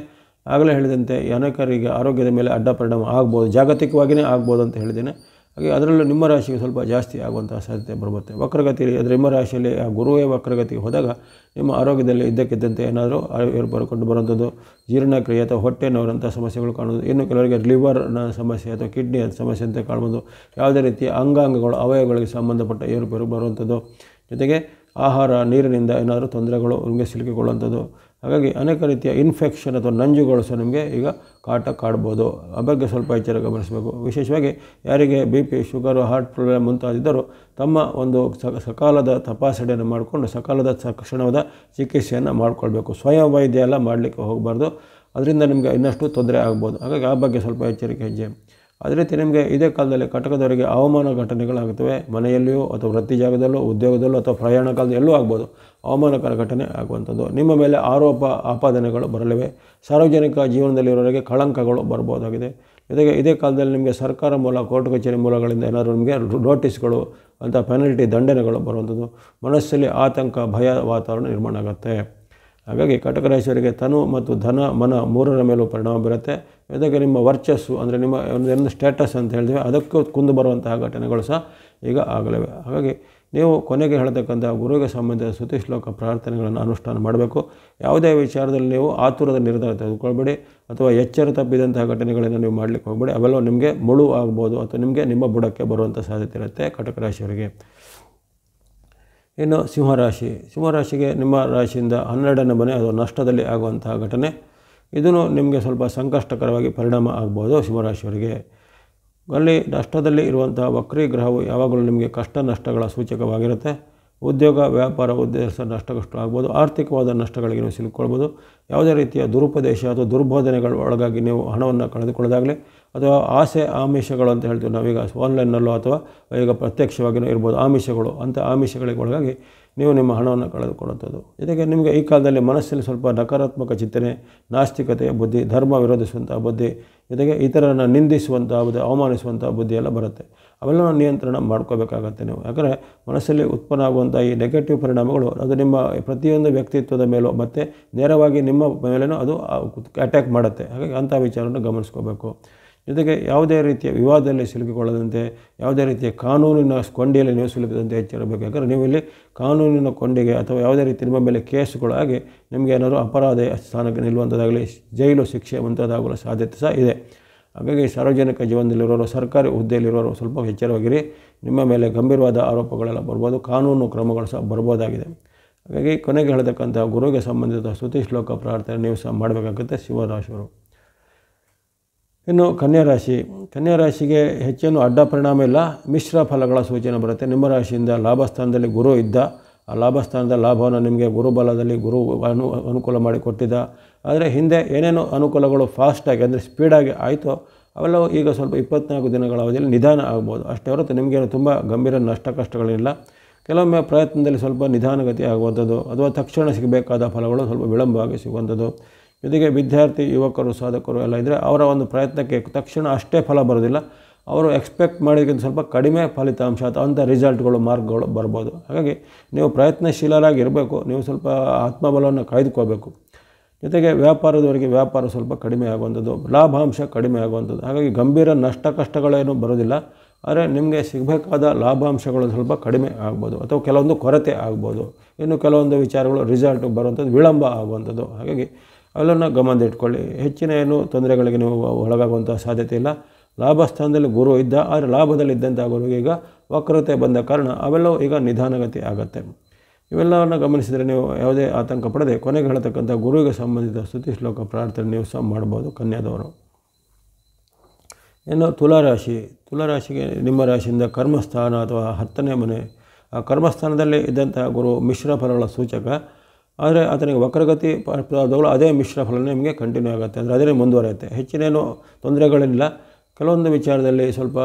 S1: ಆಗಲೇ ಹೇಳಿದಂತೆ ಅನೇಕರಿಗೆ ಆರೋಗ್ಯದ ಮೇಲೆ ಅಡ್ಡ ಪರಿಣಾಮ ಆಗ್ಬೋದು, ಜಾಗತಿಕವಾಗಿಯೇ ಆಗ್ಬೋದು ಅಂತ ಹೇಳಿದ್ದೇನೆ. ಹಾಗೆ ಅದರಲ್ಲೂ ನಿಮ್ಮ ರಾಶಿಗೆ ಸ್ವಲ್ಪ ಜಾಸ್ತಿ ಆಗುವಂಥ ಸಾಧ್ಯತೆ ಬರುತ್ತೆ. ವಕ್ರಗತಿ ಅಂದರೆ ನಿಮ್ಮ ರಾಶಿಯಲ್ಲಿ ಆ ಗುರುವೇ ವಕ್ರಗತಿಗೆ ಹೋದಾಗ ನಿಮ್ಮ ಆರೋಗ್ಯದಲ್ಲಿ ಇದ್ದಕ್ಕಿದ್ದಂತೆ ಏನಾದರೂ ಏರ್ಪಡ್ಕೊಂಡು ಬರುವಂಥದ್ದು, ಜೀರ್ಣಕ್ರಿಯೆ ಅಥವಾ ಹೊಟ್ಟೆ ನೋವಂಥ ಸಮಸ್ಯೆಗಳು ಕಾಣೋದು. ಇನ್ನು ಕೆಲವರಿಗೆ ಲಿವರ್ನ ಸಮಸ್ಯೆ ಅಥವಾ ಕಿಡ್ನಿಯ ಸಮಸ್ಯೆ ಅಂತ ಕಾಣ್ಬೋದು. ಯಾವುದೇ ರೀತಿಯ ಅಂಗಾಂಗಗಳು ಅವಯವಗಳಿಗೆ ಸಂಬಂಧಪಟ್ಟ ಏರುಪೇರು ಬರುವಂಥದ್ದು, ಜೊತೆಗೆ ಆಹಾರ ನೀರಿನಿಂದ ಏನಾದರೂ ತೊಂದರೆಗಳು ನಿಮಗೆ ಸಿಲುಕಿಕೊಳ್ಳುವಂಥದ್ದು. ಹಾಗಾಗಿ ಅನೇಕ ರೀತಿಯ ಇನ್ಫೆಕ್ಷನ್ ಅಥವಾ ನಂಜುಗಳು ಸಹ ನಿಮಗೆ ಈಗ ಕಾಡ್ಬೋದು. ಆ ಬಗ್ಗೆ ಸ್ವಲ್ಪ ಎಚ್ಚರ ಗಮನಿಸಬೇಕು. ವಿಶೇಷವಾಗಿ ಯಾರಿಗೆ BP, ಶುಗರು, ಹಾರ್ಟ್ ಪ್ರಾಬ್ಲಮ್ ಮುಂತಾದಿದ್ದರೂ ತಮ್ಮ ಒಂದು ಸಕಾಲದ ತಪಾಸಣೆಯನ್ನು ಮಾಡಿಕೊಂಡು ಸಕಾಲದ ತಕ್ಷಣವಾದ ಚಿಕಿತ್ಸೆಯನ್ನು ಮಾಡಿಕೊಳ್ಬೇಕು. ಸ್ವಯಂ ವೈದ್ಯ ಎಲ್ಲ ಮಾಡಲಿಕ್ಕೆ ಹೋಗಬಾರ್ದು, ಅದರಿಂದ ನಿಮಗೆ ಇನ್ನಷ್ಟು ತೊಂದರೆ ಆಗ್ಬೋದು. ಹಾಗಾಗಿ ಆ ಬಗ್ಗೆ ಸ್ವಲ್ಪ ಎಚ್ಚರಿಕೆ ಹೆಜ್ಜೆ. ಅದೇ ರೀತಿ ನಿಮಗೆ ಇದೇ ಕಾಲದಲ್ಲಿ ಕಟಕದವರಿಗೆ ಅವಮಾನ ಘಟನೆಗಳಾಗುತ್ತವೆ. ಮನೆಯಲ್ಲಿಯೂ ಅಥವಾ ವೃತ್ತಿ ಜಾಗದಲ್ಲೂ ಉದ್ಯೋಗದಲ್ಲೂ ಅಥವಾ ಪ್ರಯಾಣ ಕಾಲದಲ್ಲಿ ಎಲ್ಲೂ ಆಗ್ಬೋದು. ಅವಮಾನಕರ ಘಟನೆ ಆಗುವಂಥದ್ದು, ನಿಮ್ಮ ಮೇಲೆ ಆಪಾದನೆಗಳು ಬರಲಿವೆ. ಸಾರ್ವಜನಿಕ ಜೀವನದಲ್ಲಿರೋರಿಗೆ ಕಳಂಕಗಳು ಬರ್ಬೋದಾಗಿದೆ. ಜೊತೆಗೆ ಇದೇ ಕಾಲದಲ್ಲಿ ನಿಮಗೆ ಸರ್ಕಾರ ಮೂಲ, ಕೋರ್ಟ್ ಕಚೇರಿ ಮೂಲಗಳಿಂದ ಏನಾದರೂ ನಿಮಗೆ ನೋಟಿಸ್ಗಳು ಅಂತ ಪೆನಲ್ಟಿ ದಂಡನೆಗಳು ಬರುವಂಥದ್ದು, ಮನಸ್ಸಲ್ಲಿ ಆತಂಕ ಭಯ ವಾತಾವರಣ ನಿರ್ಮಾಣ ಆಗುತ್ತೆ. ಹಾಗಾಗಿ ಕಟಕ ರಾಶಿಯವರಿಗೆ ತನು ಮತ್ತು ಧನ ಮನ ಮೂರರ ಮೇಲೂ ಪರಿಣಾಮ ಬೀರುತ್ತೆ. ಜೊತೆಗೆ ನಿಮ್ಮ ವರ್ಚಸ್ಸು ಅಂದರೆ ನಿಮ್ಮ ಒಂದು ಸ್ಟೇಟಸ್ ಅಂತ ಹೇಳ್ತೀವಿ, ಅದಕ್ಕೂ ಕುಂದು ಬರುವಂತಹ ಘಟನೆಗಳು ಸಹ ಈಗ ಆಗಲಿವೆ. ಹಾಗಾಗಿ ನೀವು ಕೊನೆಗೆ ಹೇಳ್ತಕ್ಕಂಥ ಗುರುವಿಗೆ ಸಂಬಂಧಿಸಿದ ಸ್ತುತಿ ಶ್ಲೋಕ ಪ್ರಾರ್ಥನೆಗಳನ್ನು ಅನುಷ್ಠಾನ ಮಾಡಬೇಕು. ಯಾವುದೇ ವಿಚಾರದಲ್ಲಿ ನೀವು ಆತುರದ ನಿರ್ಧಾರ ತೆಗೆದುಕೊಳ್ಬೇಡಿ, ಅಥವಾ ಎಚ್ಚರ ತಪ್ಪಿದಂತಹ ಘಟನೆಗಳನ್ನು ನೀವು ಮಾಡಲಿಕ್ಕೆ ಹೋಗಬೇಡಿ. ಅವೆಲ್ಲ ನಿಮಗೆ ಮುಳು ಆಗ್ಬೋದು, ಅಥವಾ ನಿಮ್ಮ ಬುಡಕ್ಕೆ ಬರುವಂಥ ಸಾಧ್ಯತೆ ಇರುತ್ತೆ ಕಟಕ ರಾಶಿಯವರಿಗೆ. ಇನ್ನು ಸಿಂಹರಾಶಿಗೆ ನಿಮ್ಮ ರಾಶಿಯಿಂದ 12ನೇ ಮನೆ ಅದು ನಷ್ಟದಲ್ಲಿ ಆಗುವಂತಹ ಘಟನೆ. ಇದನ್ನು ನಿಮಗೆ ಸ್ವಲ್ಪ ಸಂಕಷ್ಟಕರವಾಗಿ ಪರಿಣಾಮ ಆಗ್ಬೋದು ಸಿಂಹರಾಶಿಯವರಿಗೆ. ಅಲ್ಲಿ ನಷ್ಟದಲ್ಲಿ ಇರುವಂತಹ ವಕ್ರೀ ಗ್ರಹವು ಯಾವಾಗಲೂ ನಿಮಗೆ ಕಷ್ಟ ನಷ್ಟಗಳ ಸೂಚಕವಾಗಿರುತ್ತೆ. ಉದ್ಯೋಗ ವ್ಯಾಪಾರ ಉದ್ದೇಶ ನಷ್ಟಗಷ್ಟು ಆಗ್ಬೋದು. ಆರ್ಥಿಕವಾದ ನಷ್ಟಗಳಿಗೆ ನೀವು ಸಿಲುಕೊಳ್ಬೋದು. ಯಾವುದೇ ರೀತಿಯ ದುರುಪದೇಶ ಅಥವಾ ದುರ್ಬೋಧನೆಗಳ ಒಳಗಾಗಿ ನೀವು ಹಣವನ್ನು ಕಳೆದುಕೊಳ್ಳೋದಾಗಲಿ, ಅಥವಾ ಆಸೆ ಆಮಿಷಗಳು ಅಂತ ಹೇಳ್ತೀವಿ ನಾವೀಗ ಆನ್ಲೈನ್ನಲ್ಲೋ ಅಥವಾ ಈಗ ಪ್ರತ್ಯಕ್ಷವಾಗಿಯೂ ಇರ್ಬೋದು ಆಮಿಷಗಳು, ಅಂಥ ಆಮಿಷಗಳಿಗೆ ಒಳಗಾಗಿ ನೀವು ನಿಮ್ಮ ಹಣವನ್ನು ಕಳೆದುಕೊಳ್ಳುವಂಥದ್ದು. ಜೊತೆಗೆ ನಿಮಗೆ ಈ ಕಾಲದಲ್ಲಿ ಮನಸ್ಸಲ್ಲಿ ಸ್ವಲ್ಪ ನಕಾರಾತ್ಮಕ ಚಿಂತನೆ, ನಾಸ್ತಿಕತೆಯ ಬುದ್ಧಿ, ಧರ್ಮ ವಿರೋಧಿಸುವಂಥ ಬುದ್ಧಿ, ಜೊತೆಗೆ ಇತರರನ್ನು ನಿಂದಿಸುವಂಥ ಬುದ್ಧಿ, ಅವಮಾನಿಸುವಂಥ ಬುದ್ಧಿ ಎಲ್ಲ ಬರುತ್ತೆ. ಅವೆಲ್ಲ ನಿಯಂತ್ರಣ ಮಾಡ್ಕೋಬೇಕಾಗತ್ತೆ ನೀವು. ಯಾಕಂದರೆ ಮನಸ್ಸಲ್ಲಿ ಉತ್ಪನ್ನ ಆಗುವಂಥ ಈ ನೆಗೆಟಿವ್ ಪರಿಣಾಮಗಳು ಅದು ನಿಮ್ಮ ಪ್ರತಿಯೊಂದು ವ್ಯಕ್ತಿತ್ವದ ಮೇಲೂ ಮತ್ತು ನೇರವಾಗಿ ನಿಮ್ಮ ಮೇಲೇನೂ ಅದು ಅಟ್ಯಾಕ್ ಮಾಡುತ್ತೆ. ಹಾಗಾಗಿ ಅಂಥ ವಿಚಾರವನ್ನು ಗಮನಿಸ್ಕೋಬೇಕು. ಜೊತೆಗೆ ಯಾವುದೇ ರೀತಿಯ ವಿವಾದದಲ್ಲಿ ಸಿಲುಕಿಕೊಳ್ಳದಂತೆ, ಯಾವುದೇ ರೀತಿಯ ಕಾನೂನಿನ ಕೊಂಡಿಯಲ್ಲಿ ನೀವು ಸಿಲುಕದಂತೆ ಎಚ್ಚರಬೇಕು. ಯಾಕಂದರೆ ನೀವು ಇಲ್ಲಿ ಕಾನೂನಿನ ಕೊಂಡಿಗೆ ಅಥವಾ ಯಾವುದೇ ರೀತಿ ನಿಮ್ಮ ಮೇಲೆ ಕೇಸುಗಳಾಗಿ ನಿಮಗೆ ಏನಾದರೂ ಅಪರಾಧ ಸ್ಥಾನಕ್ಕೆ ನಿಲ್ಲುವಂಥದ್ದಾಗಲಿ, ಜೈಲು ಶಿಕ್ಷೆ ಮುಂತಾದಾಗಲು ಸಾಧ್ಯತೆ ಸಹ ಇದೆ. ಹಾಗಾಗಿ ಸಾರ್ವಜನಿಕ ಜೀವನದಲ್ಲಿರೋರು, ಸರ್ಕಾರಿ ಹುದ್ದೆಯಲ್ಲಿರೋರು ಸ್ವಲ್ಪ ಎಚ್ಚರವಾಗಿರಿ. ನಿಮ್ಮ ಮೇಲೆ ಗಂಭೀರವಾದ ಆರೋಪಗಳೆಲ್ಲ ಬರ್ಬೋದು, ಕಾನೂನು ಕ್ರಮಗಳು ಸಹ ಬರ್ಬೋದಾಗಿದೆ. ಹಾಗಾಗಿ ಕೊನೆಗೆ ಹೇಳತಕ್ಕಂಥ ಗುರುವಿಗೆ ಸಂಬಂಧಿಸಿದ ಸ್ತುತಿ ಶ್ಲೋಕ ಪ್ರಾರ್ಥನೆ ನೀವು ಸಹ ಮಾಡಬೇಕಾಗುತ್ತೆ ಸಿಂಹರಾಶಿಯವರು. ಇನ್ನು ಕನ್ಯಾ ರಾಶಿಗೆ ಹೆಚ್ಚೇನು ಅಡ್ಡ ಪರಿಣಾಮ ಇಲ್ಲ, ಮಿಶ್ರ ಫಲಗಳ ಸೂಚನೆ ಬರುತ್ತೆ. ನಿಮ್ಮ ರಾಶಿಯಿಂದ ಲಾಭಸ್ಥಾನದಲ್ಲಿ ಗುರು ಇದ್ದ, ಆ ಲಾಭಸ್ಥಾನದ ಲಾಭವನ್ನು ನಿಮಗೆ ಗುರುಬಲದಲ್ಲಿ ಗುರು ಅನುಕೂಲ ಮಾಡಿ ಕೊಟ್ಟಿದ್ದ. ಆದರೆ ಹಿಂದೆ ಏನೇನು ಅನುಕೂಲಗಳು ಫಾಸ್ಟಾಗಿ ಅಂದರೆ ಸ್ಪೀಡಾಗಿ ಆಯಿತೋ ಅವೆಲ್ಲವೂ ಈಗ ಸ್ವಲ್ಪ 24 ದಿನಗಳ ಅವಧಿಯಲ್ಲಿ ನಿಧಾನ ಆಗ್ಬೋದು. ಅಷ್ಟೇ ಹೊರತು ನಿಮಗೇನು ತುಂಬ ಗಂಭೀರ ಕಷ್ಟಗಳಿಲ್ಲ. ಕೆಲವೊಮ್ಮೆ ಪ್ರಯತ್ನದಲ್ಲಿ ಸ್ವಲ್ಪ ನಿಧಾನಗತಿ ಆಗುವಂಥದ್ದು ಅಥವಾ ತಕ್ಷಣ ಸಿಗಬೇಕಾದ ಫಲಗಳು ಸ್ವಲ್ಪ ವಿಳಂಬವಾಗಿ ಸಿಗುವಂಥದ್ದು. ಜೊತೆಗೆ ವಿದ್ಯಾರ್ಥಿ, ಯುವಕರು, ಸಾಧಕರು ಎಲ್ಲ ಇದ್ದರೆ ಅವರ ಒಂದು ಪ್ರಯತ್ನಕ್ಕೆ ತಕ್ಷಣ ಅಷ್ಟೇ ಫಲ ಬರೋದಿಲ್ಲ. ಅವರು ಎಕ್ಸ್ಪೆಕ್ಟ್ ಮಾಡೋದಕ್ಕಿಂತ ಸ್ವಲ್ಪ ಕಡಿಮೆ ಫಲಿತಾಂಶ ಅಥವಾ ಅಂಥ ರಿಸಲ್ಟ್ಗಳು, ಮಾರ್ಕ್ಗಳು ಬರ್ಬೋದು. ಹಾಗಾಗಿ ನೀವು ಪ್ರಯತ್ನಶೀಲರಾಗಿರಬೇಕು. ನೀವು ಸ್ವಲ್ಪ ಆತ್ಮಬಲವನ್ನು ಕಾಯ್ದುಕೋಬೇಕು. ಜೊತೆಗೆ ವ್ಯಾಪಾರದವರಿಗೆ ವ್ಯಾಪಾರ ಸ್ವಲ್ಪ ಕಡಿಮೆ ಆಗುವಂಥದ್ದು, ಲಾಭಾಂಶ ಕಡಿಮೆ ಆಗುವಂಥದ್ದು. ಹಾಗಾಗಿ ಗಂಭೀರ ಕಷ್ಟಗಳೇನು ಬರೋದಿಲ್ಲ. ಆದರೆ ನಿಮಗೆ ಸಿಗಬೇಕಾದ ಲಾಭಾಂಶಗಳು ಸ್ವಲ್ಪ ಕಡಿಮೆ ಆಗ್ಬೋದು ಅಥವಾ ಕೆಲವೊಂದು ಕೊರತೆ ಆಗ್ಬೋದು. ಇನ್ನು ಕೆಲವೊಂದು ವಿಚಾರಗಳು ರಿಸಲ್ಟ್ ಬರುವಂಥದ್ದು ವಿಳಂಬ ಆಗುವಂಥದ್ದು. ಹಾಗಾಗಿ ಅವೆಲ್ಲನ್ನು ಗಮನದಲ್ಲಿಟ್ಕೊಳ್ಳಿ. ಹೆಚ್ಚಿನ ಏನು ತೊಂದರೆಗಳಿಗೆ ನೀವು ಒಳಗಾಗುವಂಥ ಸಾಧ್ಯತೆ ಇಲ್ಲ. ಲಾಭಸ್ಥಾನದಲ್ಲಿ ಗುರು ಇದ್ದ, ಆದರೆ ಲಾಭದಲ್ಲಿದ್ದಂಥ ಗುರುವಿಗೆ ಈಗ ವಕ್ರತೆ ಬಂದ ಕಾರಣ ಅವೆಲ್ಲವೂ ಈಗ ನಿಧಾನಗತಿ ಆಗುತ್ತೆ. ಇವೆಲ್ಲವನ್ನು ಗಮನಿಸಿದರೆ ನೀವು ಯಾವುದೇ ಆತಂಕ ಪಡದೆ ಕೊನೆಗೆ ಹೇಳತಕ್ಕಂಥ ಗುರುವಿಗೆ ಸಂಬಂಧಿತ ಸ್ತುತಿ ಶ್ಲೋಕ ಪ್ರಾರ್ಥನೆ ನೀವು ಸಹ ಮಾಡ್ಬೋದು ಕನ್ಯಾದವರು. ಇನ್ನು ತುಲಾರಾಶಿಗೆ ನಿಮ್ಮ ರಾಶಿಯಿಂದ ಕರ್ಮಸ್ಥಾನ ಅಥವಾ 10ನೇ ಮನೆ, ಆ ಕರ್ಮಸ್ಥಾನದಲ್ಲಿ ಇದ್ದಂತಹ ಗುರು ಮಿಶ್ರ ಫಲಗಳ ಸೂಚಕ. ಆದರೆ ಆತನಿಗೆ ವಕ್ರಗತಿ ಪ್ರಾಪ್ತವಾದಗಳು ಅದೇ ಮಿಶ್ರ ಫಲನೇ ನಿಮಗೆ ಕಂಟಿನ್ಯೂ ಆಗುತ್ತೆ, ಅಂದರೆ ಅದೇ ಮುಂದುವರಿಯುತ್ತೆ. ಹೆಚ್ಚಿನೇನು ತೊಂದರೆಗಳಿಲ್ಲ. ಕೆಲವೊಂದು ವಿಚಾರದಲ್ಲಿ ಸ್ವಲ್ಪ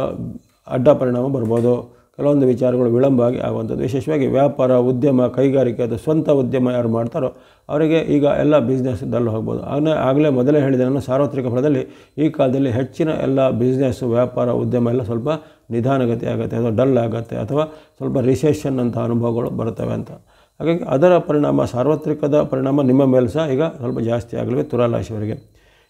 S1: ಅಡ್ಡ ಪರಿಣಾಮ ಬರ್ಬೋದು, ಕೆಲವೊಂದು ವಿಚಾರಗಳು ವಿಳಂಬವಾಗಿ ಆಗುವಂಥದ್ದು. ವಿಶೇಷವಾಗಿ ವ್ಯಾಪಾರ, ಉದ್ಯಮ, ಕೈಗಾರಿಕೆ ಅಥವಾ ಸ್ವಂತ ಉದ್ಯಮ ಯಾರು ಮಾಡ್ತಾರೋ ಅವರಿಗೆ ಈಗ ಎಲ್ಲ ಬಿಸ್ನೆಸ್ದಲ್ಲೂ ಹೋಗ್ಬೋದು. ಆಗಲೇ ಮೊದಲೇ ಹೇಳಿದೆ ನಾನು, ಸಾರ್ವತ್ರಿಕ ಫಲದಲ್ಲಿ ಈ ಕಾಲದಲ್ಲಿ ಹೆಚ್ಚಿನ ಎಲ್ಲ ಬಿಸ್ನೆಸ್ಸು, ವ್ಯಾಪಾರ, ಉದ್ಯಮ ಎಲ್ಲ ಸ್ವಲ್ಪ ನಿಧಾನಗತಿ ಆಗುತ್ತೆ ಅಥವಾ ಡಲ್ ಆಗುತ್ತೆ ಅಥವಾ ಸ್ವಲ್ಪ ರಿಸೆಷನ್ ಅಂತ ಅನುಭವಗಳು ಬರ್ತವೆ ಅಂತ. ಹಾಗಾಗಿ ಅದರ ಪರಿಣಾಮ, ಸಾರ್ವತ್ರಿಕದ ಪರಿಣಾಮ ನಿಮ್ಮ ಮೇಲೆ ಸಹ ಈಗ ಸ್ವಲ್ಪ ಜಾಸ್ತಿ ಆಗಲಿವೆ ತುಲಾರಾಶಿಯವರಿಗೆ.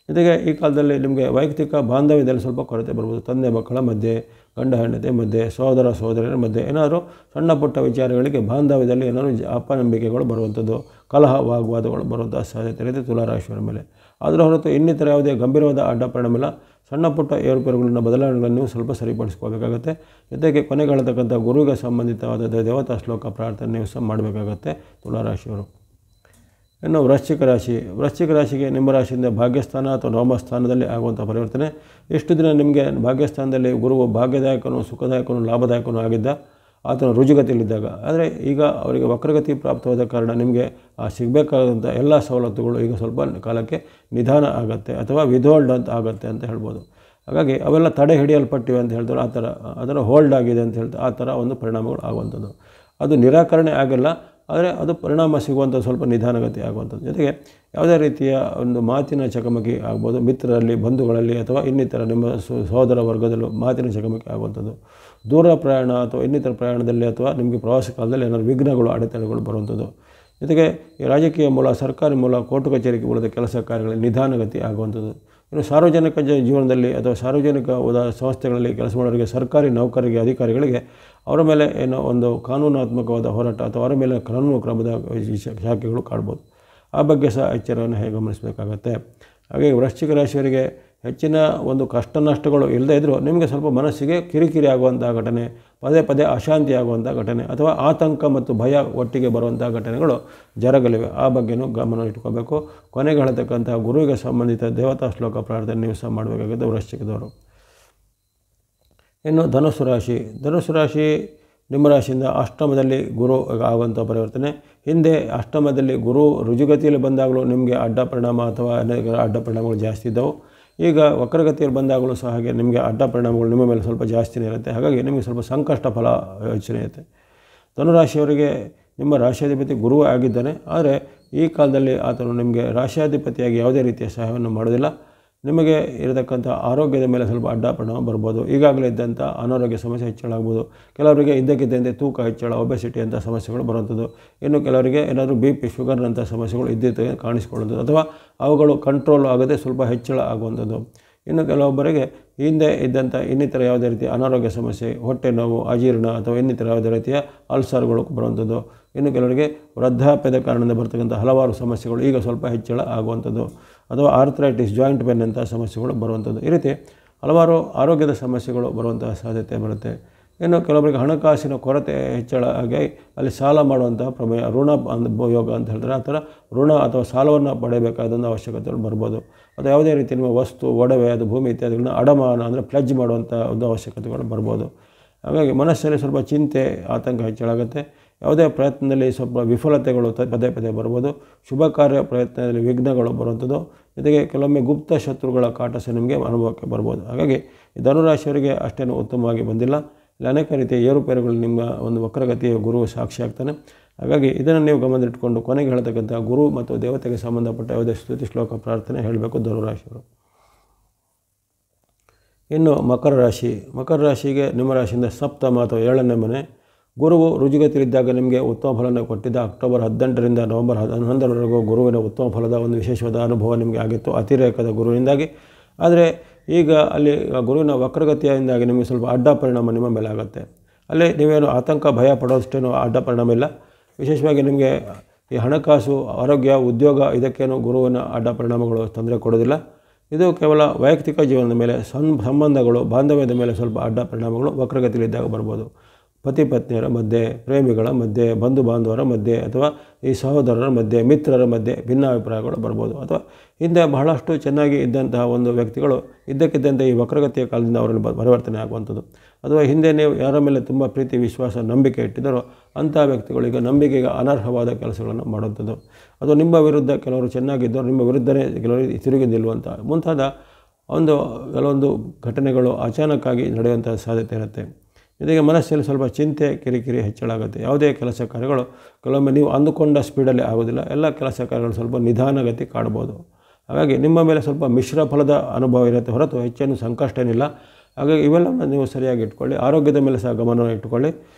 S1: ಜೊತೆಗೆ ಈ ಕಾಲದಲ್ಲಿ ನಿಮಗೆ ವೈಯಕ್ತಿಕ ಬಾಂಧವ್ಯದಲ್ಲಿ ಸ್ವಲ್ಪ ಕೊರತೆ ಬರ್ಬೋದು. ತಂದೆ ಮಕ್ಕಳ ಮಧ್ಯೆ, ಗಂಡ ಹೆಂಡತಿ ಮಧ್ಯೆ, ಸಹೋದರ ಸಹೋದರಿಯರ ಮಧ್ಯೆ ಏನಾದರೂ ಸಣ್ಣ ಪುಟ್ಟ ವಿಚಾರಗಳಿಗೆ ಬಾಂಧವ್ಯದಲ್ಲಿ ಏನಾದರೂ ಅಪನಂಬಿಕೆಗಳು ಬರುವಂಥದ್ದು, ಕಲಹ ವಾಗ್ವಾದಗಳು ಬರುವಂಥ ಸಾಧ್ಯತೆ ಇರುತ್ತೆ ತುಲಾರಾಶಿಯವರ ಮೇಲೆ. ಅದರ ಹೊರತು ಇನ್ನಿತರ ಯಾವುದೇ ಗಂಭೀರವಾದ ಅಡ್ಡ ಪರಿಣಾಮ ಇಲ್ಲ. ಸಣ್ಣ ಪುಟ್ಟ ಏರುಪೇರುಗಳನ್ನು, ಬದಲಾವಣೆಗಳನ್ನು ಸ್ವಲ್ಪ ಸರಿಪಡಿಸ್ಕೋಬೇಕಾಗತ್ತೆ. ಜೊತೆಗೆ ಕೊನೆಗೆ ಹೇಳತಕ್ಕಂಥ ಗುರುವಿಗೆ ಸಂಬಂಧಿತವಾದ ದೇವತಾ ಶ್ಲೋಕ ಪ್ರಾರ್ಥನೆ ನೀವು ಸಹ ಮಾಡಬೇಕಾಗತ್ತೆ ತುಲಾರಾಶಿಯವರು. ಇನ್ನು ವೃಶ್ಚಿಕ ರಾಶಿಗೆ ನಿಮ್ಮ ರಾಶಿಯಿಂದ ಭಾಗ್ಯಸ್ಥಾನ ಅಥವಾ ನವಮಸ್ಥಾನದಲ್ಲಿ ಆಗುವಂಥ ಪರಿವರ್ತನೆ. ಎಷ್ಟು ದಿನ ನಿಮಗೆ ಭಾಗ್ಯಸ್ಥಾನದಲ್ಲಿ ಗುರುವು ಭಾಗ್ಯದಾಯಕನೂ, ಸುಖದಾಯಕನೂ, ಲಾಭದಾಯಕನೂ ಆಗಿದ್ದ, ಆತನು ರುಜುಗತಿಯಲ್ಲಿದ್ದಾಗ. ಆದರೆ ಈಗ ಅವರಿಗೆ ವಕ್ರಗತಿ ಪ್ರಾಪ್ತವಾದ ಕಾರಣ ನಿಮಗೆ ಸಿಗಬೇಕಾದಂಥ ಎಲ್ಲ ಸವಲತ್ತುಗಳು ಈಗ ಸ್ವಲ್ಪ ಕಾಲಕ್ಕೆ ನಿಧಾನ ಆಗುತ್ತೆ ಅಥವಾ ವಿದ್ಹೋಲ್ಡ್ ಅಂತ ಆಗುತ್ತೆ ಅಂತ ಹೇಳ್ಬೋದು. ಹಾಗಾಗಿ ಅವೆಲ್ಲ ತಡೆ ಹಿಡಿಯಲ್ಪಟ್ಟಿವೆ ಅಂತ ಹೇಳ್ತಾರೆ, ಆ ಥರ ಅದರ ಹೋಲ್ಡ್ ಆಗಿದೆ ಅಂತ ಹೇಳ್ತಾರೆ. ಆ ಥರ ಒಂದು ಪರಿಣಾಮಗಳು ಆಗುವಂಥದ್ದು. ಅದು ನಿರಾಕರಣೆ ಆಗಿಲ್ಲ, ಆದರೆ ಅದು ಪರಿಣಾಮ ಸಿಗುವಂಥ ಸ್ವಲ್ಪ ನಿಧಾನಗತಿ ಆಗುವಂಥದ್ದು. ಜೊತೆಗೆ ಯಾವುದೇ ರೀತಿಯ ಒಂದು ಮಾತಿನ ಚಕಮಕಿ ಆಗ್ಬೋದು, ಮಿತ್ರರಲ್ಲಿ, ಬಂಧುಗಳಲ್ಲಿ ಅಥವಾ ಇನ್ನಿತರ ನಿಮ್ಮ ಸಹೋದರ ವರ್ಗದಲ್ಲೂ ಮಾತಿನ ಚಕಮಕಿ ಆಗುವಂಥದ್ದು. ದೂರ ಪ್ರಯಾಣ ಅಥವಾ ಇನ್ನಿತರ ಪ್ರಯಾಣದಲ್ಲಿ ಅಥವಾ ನಿಮಗೆ ಪ್ರವಾಸ ಕಾಲದಲ್ಲಿ ಏನಾದರೂ ವಿಘ್ನಗಳು, ಅಡೆತಡೆಗಳು ಬರುವಂಥದ್ದು. ಜೊತೆಗೆ ಈ ರಾಜಕೀಯ ಮೂಲ, ಸರ್ಕಾರಿ ಮೂಲ, ಕೋರ್ಟು ಕಚೇರಿ ಮೂಲದ ಕೆಲಸ ಕಾರ್ಯಗಳಲ್ಲಿ ನಿಧಾನಗತಿ ಆಗುವಂಥದ್ದು. ಇನ್ನು ಸಾರ್ವಜನಿಕ ಜೀವನದಲ್ಲಿ ಅಥವಾ ಸಾರ್ವಜನಿಕ ಸಂಸ್ಥೆಗಳಲ್ಲಿ ಕೆಲಸ ಮಾಡೋರಿಗೆ, ಸರ್ಕಾರಿ ನೌಕರರಿಗೆ, ಅಧಿಕಾರಿಗಳಿಗೆ ಅವರ ಮೇಲೆ ಏನೋ ಒಂದು ಕಾನೂನಾತ್ಮಕವಾದ ಹೋರಾಟ ಅಥವಾ ಅವರ ಮೇಲೆ ಕಾನೂನು ಕ್ರಮದ ಶಾಖೆಗಳು ಕಾಣ್ಬೋದು. ಆ ಬಗ್ಗೆ ಸಹ ಎಚ್ಚರವನ್ನು ಹೇಗೆ ಗಮನಿಸಬೇಕಾಗತ್ತೆ. ಹಾಗೆ ವೃಶ್ಚಿಕ ರಾಶಿಯವರಿಗೆ ಹೆಚ್ಚಿನ ಒಂದು ಕಷ್ಟ ನಷ್ಟಗಳು ಇಲ್ಲದೇ ಇದ್ದರೂ ನಿಮಗೆ ಸ್ವಲ್ಪ ಮನಸ್ಸಿಗೆ ಕಿರಿಕಿರಿ ಆಗುವಂಥ ಘಟನೆ, ಪದೇ ಪದೇ ಅಶಾಂತಿ ಆಗುವಂಥ ಘಟನೆ ಅಥವಾ ಆತಂಕ ಮತ್ತು ಭಯ ಒಟ್ಟಿಗೆ ಬರುವಂಥ ಘಟನೆಗಳು ಜರಗಲಿವೆ. ಆ ಬಗ್ಗೆಯೂ ಗಮನ ಇಟ್ಕೋಬೇಕು. ಕೊನೆಗೆ ಹೇಳತಕ್ಕಂಥ ಗುರುವಿಗೆ ಸಂಬಂಧಿತ ದೇವತಾ ಶ್ಲೋಕ ಪ್ರಾರ್ಥನೆ ನೀವು ಸಹ ಮಾಡಬೇಕಾಗುತ್ತೆ ವೃಶ್ಚಿಕದವರು. ಇನ್ನು ಧನುಸ್ಸು ರಾಶಿ ನಿಮ್ಮ ರಾಶಿಯಿಂದ ಅಷ್ಟಮದಲ್ಲಿ ಗುರು ಆಗುವಂಥ ಪರಿವರ್ತನೆ. ಹಿಂದೆ ಅಷ್ಟಮದಲ್ಲಿ ಗುರು ರುಜುಗತಿಯಲ್ಲಿ ಬಂದಾಗಲೂ ನಿಮಗೆ ಅಡ್ಡ ಪರಿಣಾಮ ಅಥವಾ ಅನೇಕ ಅಡ್ಡ ಪರಿಣಾಮಗಳು ಜಾಸ್ತಿ ಇದ್ದವು. ಈಗ ವಕ್ರಗತಿಯಲ್ಲಿ ಬಂದಾಗಲೂ ಸಹ ಹಾಗೆ ನಿಮಗೆ ಅಡ್ಡ ಪರಿಣಾಮಗಳು ನಿಮ್ಮ ಮೇಲೆ ಸ್ವಲ್ಪ ಜಾಸ್ತಿನೇ ಇರುತ್ತೆ. ಹಾಗಾಗಿ ನಿಮಗೆ ಸ್ವಲ್ಪ ಸಂಕಷ್ಟ ಫಲ ಯೋಚನೆ ಇರುತ್ತೆ. ಧನುರಾಶಿಯವರಿಗೆ ನಿಮ್ಮ ರಾಶಿಯಾಧಿಪತಿ ಗುರು ಆಗಿದ್ದಾನೆ, ಆದರೆ ಈ ಕಾಲದಲ್ಲಿ ಆತನು ನಿಮಗೆ ರಾಶಿಯಾಧಿಪತಿಯಾಗಿ ಯಾವುದೇ ರೀತಿಯ ಸಹಾಯವನ್ನು ಮಾಡೋದಿಲ್ಲ. ನಿಮಗೆ ಇರತಕ್ಕಂಥ ಆರೋಗ್ಯದ ಮೇಲೆ ಸ್ವಲ್ಪ ಅಡ್ಡ ಪರಿಣಾಮ ಬರ್ಬೋದು. ಈಗಾಗಲೇ ಇದ್ದಂಥ ಅನಾರೋಗ್ಯ ಸಮಸ್ಯೆ ಹೆಚ್ಚಳ ಆಗ್ಬೋದು. ಕೆಲವರಿಗೆ ಇದ್ದಕ್ಕಿದ್ದಂತೆ ತೂಕ ಹೆಚ್ಚಳ, ಒಬೆಸಿಟಿ ಅಂಥ ಸಮಸ್ಯೆಗಳು ಬರುವಂಥದ್ದು. ಇನ್ನು ಕೆಲವರಿಗೆ ಏನಾದರೂ BP, ಶುಗರ್ನಂಥ ಸಮಸ್ಯೆಗಳು ಕಾಣಿಸ್ಕೊಳ್ಳೋದು ಅಥವಾ ಅವುಗಳು ಕಂಟ್ರೋಲ್ ಆಗದೆ ಸ್ವಲ್ಪ ಹೆಚ್ಚಳ ಆಗುವಂಥದ್ದು. ಇನ್ನು ಕೆಲವೊಬ್ಬರಿಗೆ ಹಿಂದೆ ಇದ್ದಂಥ ಇನ್ನಿತರ ಯಾವುದೇ ರೀತಿಯ ಅನಾರೋಗ್ಯ ಸಮಸ್ಯೆ, ಹೊಟ್ಟೆ ನೋವು, ಅಜೀರ್ಣ ಅಥವಾ ಇನ್ನಿತರ ಯಾವುದೇ ರೀತಿಯ ಅಲ್ಸರ್ಗಳು ಬರುವಂಥದ್ದು. ಇನ್ನು ಕೆಲವರಿಗೆ ವೃದ್ಧಾಪ್ಯದ ಕಾರಣದಿಂದ ಬರ್ತಕ್ಕಂಥ ಹಲವಾರು ಸಮಸ್ಯೆಗಳು ಈಗ ಸ್ವಲ್ಪ ಹೆಚ್ಚಳ ಆಗುವಂಥದ್ದು, ಅಥವಾ ಆರ್ಥ್ರೈಟಿಸ್, ಜಾಯಿಂಟ್ ಪೇನ್ ಅಂಥ ಸಮಸ್ಯೆಗಳು ಬರುವಂಥದ್ದು. ಈ ರೀತಿ ಹಲವಾರು ಆರೋಗ್ಯದ ಸಮಸ್ಯೆಗಳು ಬರುವಂತಹ ಸಾಧ್ಯತೆ ಬರುತ್ತೆ. ಇನ್ನು ಕೆಲವರಿಗೆ ಹಣಕಾಸಿನ ಕೊರತೆ ಹೆಚ್ಚಳ ಆಗಿ ಅಲ್ಲಿ ಸಾಲ ಮಾಡುವಂತಹ ಪ್ರಮೇಯ, ಋಣ ಯೋಗ ಅಂತ ಹೇಳ್ತಾರೆ. ಆ ಥರ ಋಣ ಅಥವಾ ಸಾಲವನ್ನು ಪಡೆಯಬೇಕಾದಂಥ ಅವಶ್ಯಕತೆಗಳು ಬರ್ಬೋದು. ಅಥವಾ ಯಾವುದೇ ರೀತಿ ನಿಮ್ಮ ವಸ್ತು, ಒಡವೆ, ಅದು ಭೂಮಿ ಇತ್ಯಾದಿಗಳನ್ನ ಅಡಮಾನ ಅಂದರೆ ಪ್ಲೆಜ್ ಮಾಡುವಂಥ ಒಂದು ಅವಶ್ಯಕತೆಗಳು ಬರ್ಬೋದು. ಹಾಗಾಗಿ ಮನಸ್ಸಲ್ಲಿ ಸ್ವಲ್ಪ ಚಿಂತೆ, ಆತಂಕ ಹೆಚ್ಚಳ ಆಗುತ್ತೆ. ಯಾವುದೇ ಪ್ರಯತ್ನದಲ್ಲಿ ಸ್ವಲ್ಪ ವಿಫಲತೆಗಳು ಪದೇ ಪದೇ ಬರ್ಬೋದು. ಶುಭ ಕಾರ್ಯ ಪ್ರಯತ್ನದಲ್ಲಿ ವಿಘ್ನಗಳು ಬರುವಂಥದ್ದು. ಜೊತೆಗೆ ಕೆಲವೊಮ್ಮೆ ಗುಪ್ತ ಶತ್ರುಗಳ ಕಾಟ ಸಹ ನಿಮಗೆ ಅನುಭವಕ್ಕೆ ಬರ್ಬೋದು. ಹಾಗಾಗಿ ಈ ಧನುರಾಶಿಯವರಿಗೆ ಅಷ್ಟೇನು ಉತ್ತಮವಾಗಿ ಬಂದಿಲ್ಲ. ಇಲ್ಲಿ ಅನೇಕ ರೀತಿಯ ಏರುಪೇರುಗಳು ನಿಮ್ಮ ಒಂದು ವಕ್ರಗತಿಯ ಗುರು ಸಾಕ್ಷಿ ಆಗ್ತಾನೆ. ಹಾಗಾಗಿ ಇದನ್ನು ನೀವು ಗಮನದಲ್ಲಿಟ್ಟುಕೊಂಡು ಕೊನೆಗೆ ಹೇಳ್ತಕ್ಕಂಥ ಗುರು ಮತ್ತು ದೇವತೆಗೆ ಸಂಬಂಧಪಟ್ಟ ಯಾವುದೇ ಸ್ತುತಿ ಶ್ಲೋಕ ಪ್ರಾರ್ಥನೆ ಹೇಳಬೇಕು ಧನುರಾಶಿಯವರು. ಇನ್ನು ಮಕರ ರಾಶಿ. ಮಕರ ರಾಶಿಗೆ ನಿಮ್ಮ ರಾಶಿಯಿಂದ ಸಪ್ತಮ ಅಥವಾ 7ನೇ ಮನೆ. ಗುರುವು ರುಜುಗತಿಯಲ್ಲಿದ್ದಾಗ ನಿಮಗೆ ಉತ್ತಮ ಫಲವನ್ನು ಕೊಟ್ಟಿದ್ದ. ಅಕ್ಟೋಬರ್ 18ರಿಂದ ನವೆಂಬರ್ 11ರವರೆಗೂ ಗುರುವಿನ ಉತ್ತಮ ಫಲದ ಒಂದು ವಿಶೇಷವಾದ ಅನುಭವ ನಿಮಗೆ ಆಗಿತ್ತು ಅತಿರೇಕದ ಗುರುವಿನಿಂದಾಗಿ. ಆದರೆ ಈಗ ಅಲ್ಲಿ ಗುರುವಿನ ವಕ್ರಗತಿಯಿಂದಾಗಿ ನಿಮಗೆ ಸ್ವಲ್ಪ ಅಡ್ಡ ಪರಿಣಾಮ ನಿಮ್ಮ ಮೇಲೆ ಆಗುತ್ತೆ. ಅಲ್ಲಿ ನೀವೇನು ಆತಂಕ ಭಯ ಪಡೋಷ್ಟೇನು ಅಡ್ಡ ಪರಿಣಾಮ ಇಲ್ಲ. ವಿಶೇಷವಾಗಿ ನಿಮಗೆ ಈ ಹಣಕಾಸು, ಆರೋಗ್ಯ, ಉದ್ಯೋಗ ಇದಕ್ಕೇನು ಗುರುವಿನ ಅಡ್ಡ ಪರಿಣಾಮಗಳು ತೊಂದರೆ ಕೊಡೋದಿಲ್ಲ. ಇದು ಕೇವಲ ವೈಯಕ್ತಿಕ ಜೀವನದ ಮೇಲೆ, ಸಂಬಂಧಗಳು, ಬಾಂಧವ್ಯದ ಮೇಲೆ ಸ್ವಲ್ಪ ಅಡ್ಡ ಪರಿಣಾಮಗಳು ವಕ್ರಗತಿಯಲ್ಲಿದ್ದಾಗ ಬರ್ಬೋದು. ಪತಿ ಪತ್ನಿಯರ ಮಧ್ಯೆ, ಪ್ರೇಮಿಗಳ ಮಧ್ಯೆ, ಬಂಧು ಬಾಂಧವರ ಮಧ್ಯೆ, ಅಥವಾ ಈ ಸಹೋದರರ ಮಧ್ಯೆ, ಮಿತ್ರರ ಮಧ್ಯೆ ಭಿನ್ನಾಭಿಪ್ರಾಯಗಳು ಬರ್ಬೋದು. ಅಥವಾ ಹಿಂದೆ ಬಹಳಷ್ಟು ಚೆನ್ನಾಗಿ ಇದ್ದಂತಹ ಒಂದು ವ್ಯಕ್ತಿಗಳು ಇದ್ದಕ್ಕಿದ್ದಂತೆ ಈ ವಕ್ರಗತಿಯ ಕಾಲದಿಂದ ಅವರಲ್ಲಿ ಪರಿವರ್ತನೆ ಆಗುವಂಥದ್ದು. ಅಥವಾ ಹಿಂದೆ ನೀವು ಯಾರ ಮೇಲೆ ತುಂಬ ಪ್ರೀತಿ, ವಿಶ್ವಾಸ, ನಂಬಿಕೆ ಇಟ್ಟಿದ್ದಾರೋ ಅಂಥ ವ್ಯಕ್ತಿಗಳಿಗೆ ನಂಬಿಕೆಗೆ ಅನರ್ಹವಾದ ಕೆಲಸಗಳನ್ನು ಮಾಡುವಂಥದ್ದು. ಅಥವಾ ನಿಮ್ಮ ವಿರುದ್ಧ ಕೆಲವರು ಚೆನ್ನಾಗಿದ್ದವರು ನಿಮ್ಮ ವಿರುದ್ಧನೇ ಕೆಲವರು ತಿರುಗಿ ನಿಲ್ಲುವಂಥ ಮುಂತಾದ ಕೆಲವೊಂದು ಘಟನೆಗಳು ಅಚಾನಕ್ಕಾಗಿ ನಡೆಯುವಂಥ ಸಾಧ್ಯತೆ ಇರುತ್ತೆ. ಜೊತೆಗೆ ಮನಸ್ಸಲ್ಲಿ ಸ್ವಲ್ಪ ಚಿಂತೆ, ಕಿರಿಕಿರಿ ಹೆಚ್ಚಳ ಆಗುತ್ತೆ. ಯಾವುದೇ ಕೆಲಸ ಕಾರ್ಯಗಳು ಕೆಲವೊಮ್ಮೆ ನೀವು ಅಂದುಕೊಂಡ ಸ್ಪೀಡಲ್ಲಿ ಆಗೋದಿಲ್ಲ. ಎಲ್ಲ ಕೆಲಸ ಕಾರ್ಯಗಳು ಸ್ವಲ್ಪ ನಿಧಾನಗತಿ ಕಾಡ್ಬೋದು. ಹಾಗಾಗಿ ನಿಮ್ಮ ಮೇಲೆ ಸ್ವಲ್ಪ ಮಿಶ್ರ ಫಲದ ಅನುಭವ ಇರುತ್ತೆ ಹೊರತು ಹೆಚ್ಚೇನು ಸಂಕಷ್ಟ ಏನಿಲ್ಲ. ಹಾಗಾಗಿ ಇವೆಲ್ಲವನ್ನು ನೀವು ಸರಿಯಾಗಿ ಇಟ್ಕೊಳ್ಳಿ. ಆರೋಗ್ಯದ ಮೇಲೆ ಸಹ ಗಮನವನ್ನು ಇಟ್ಟುಕೊಳ್ಳಿ.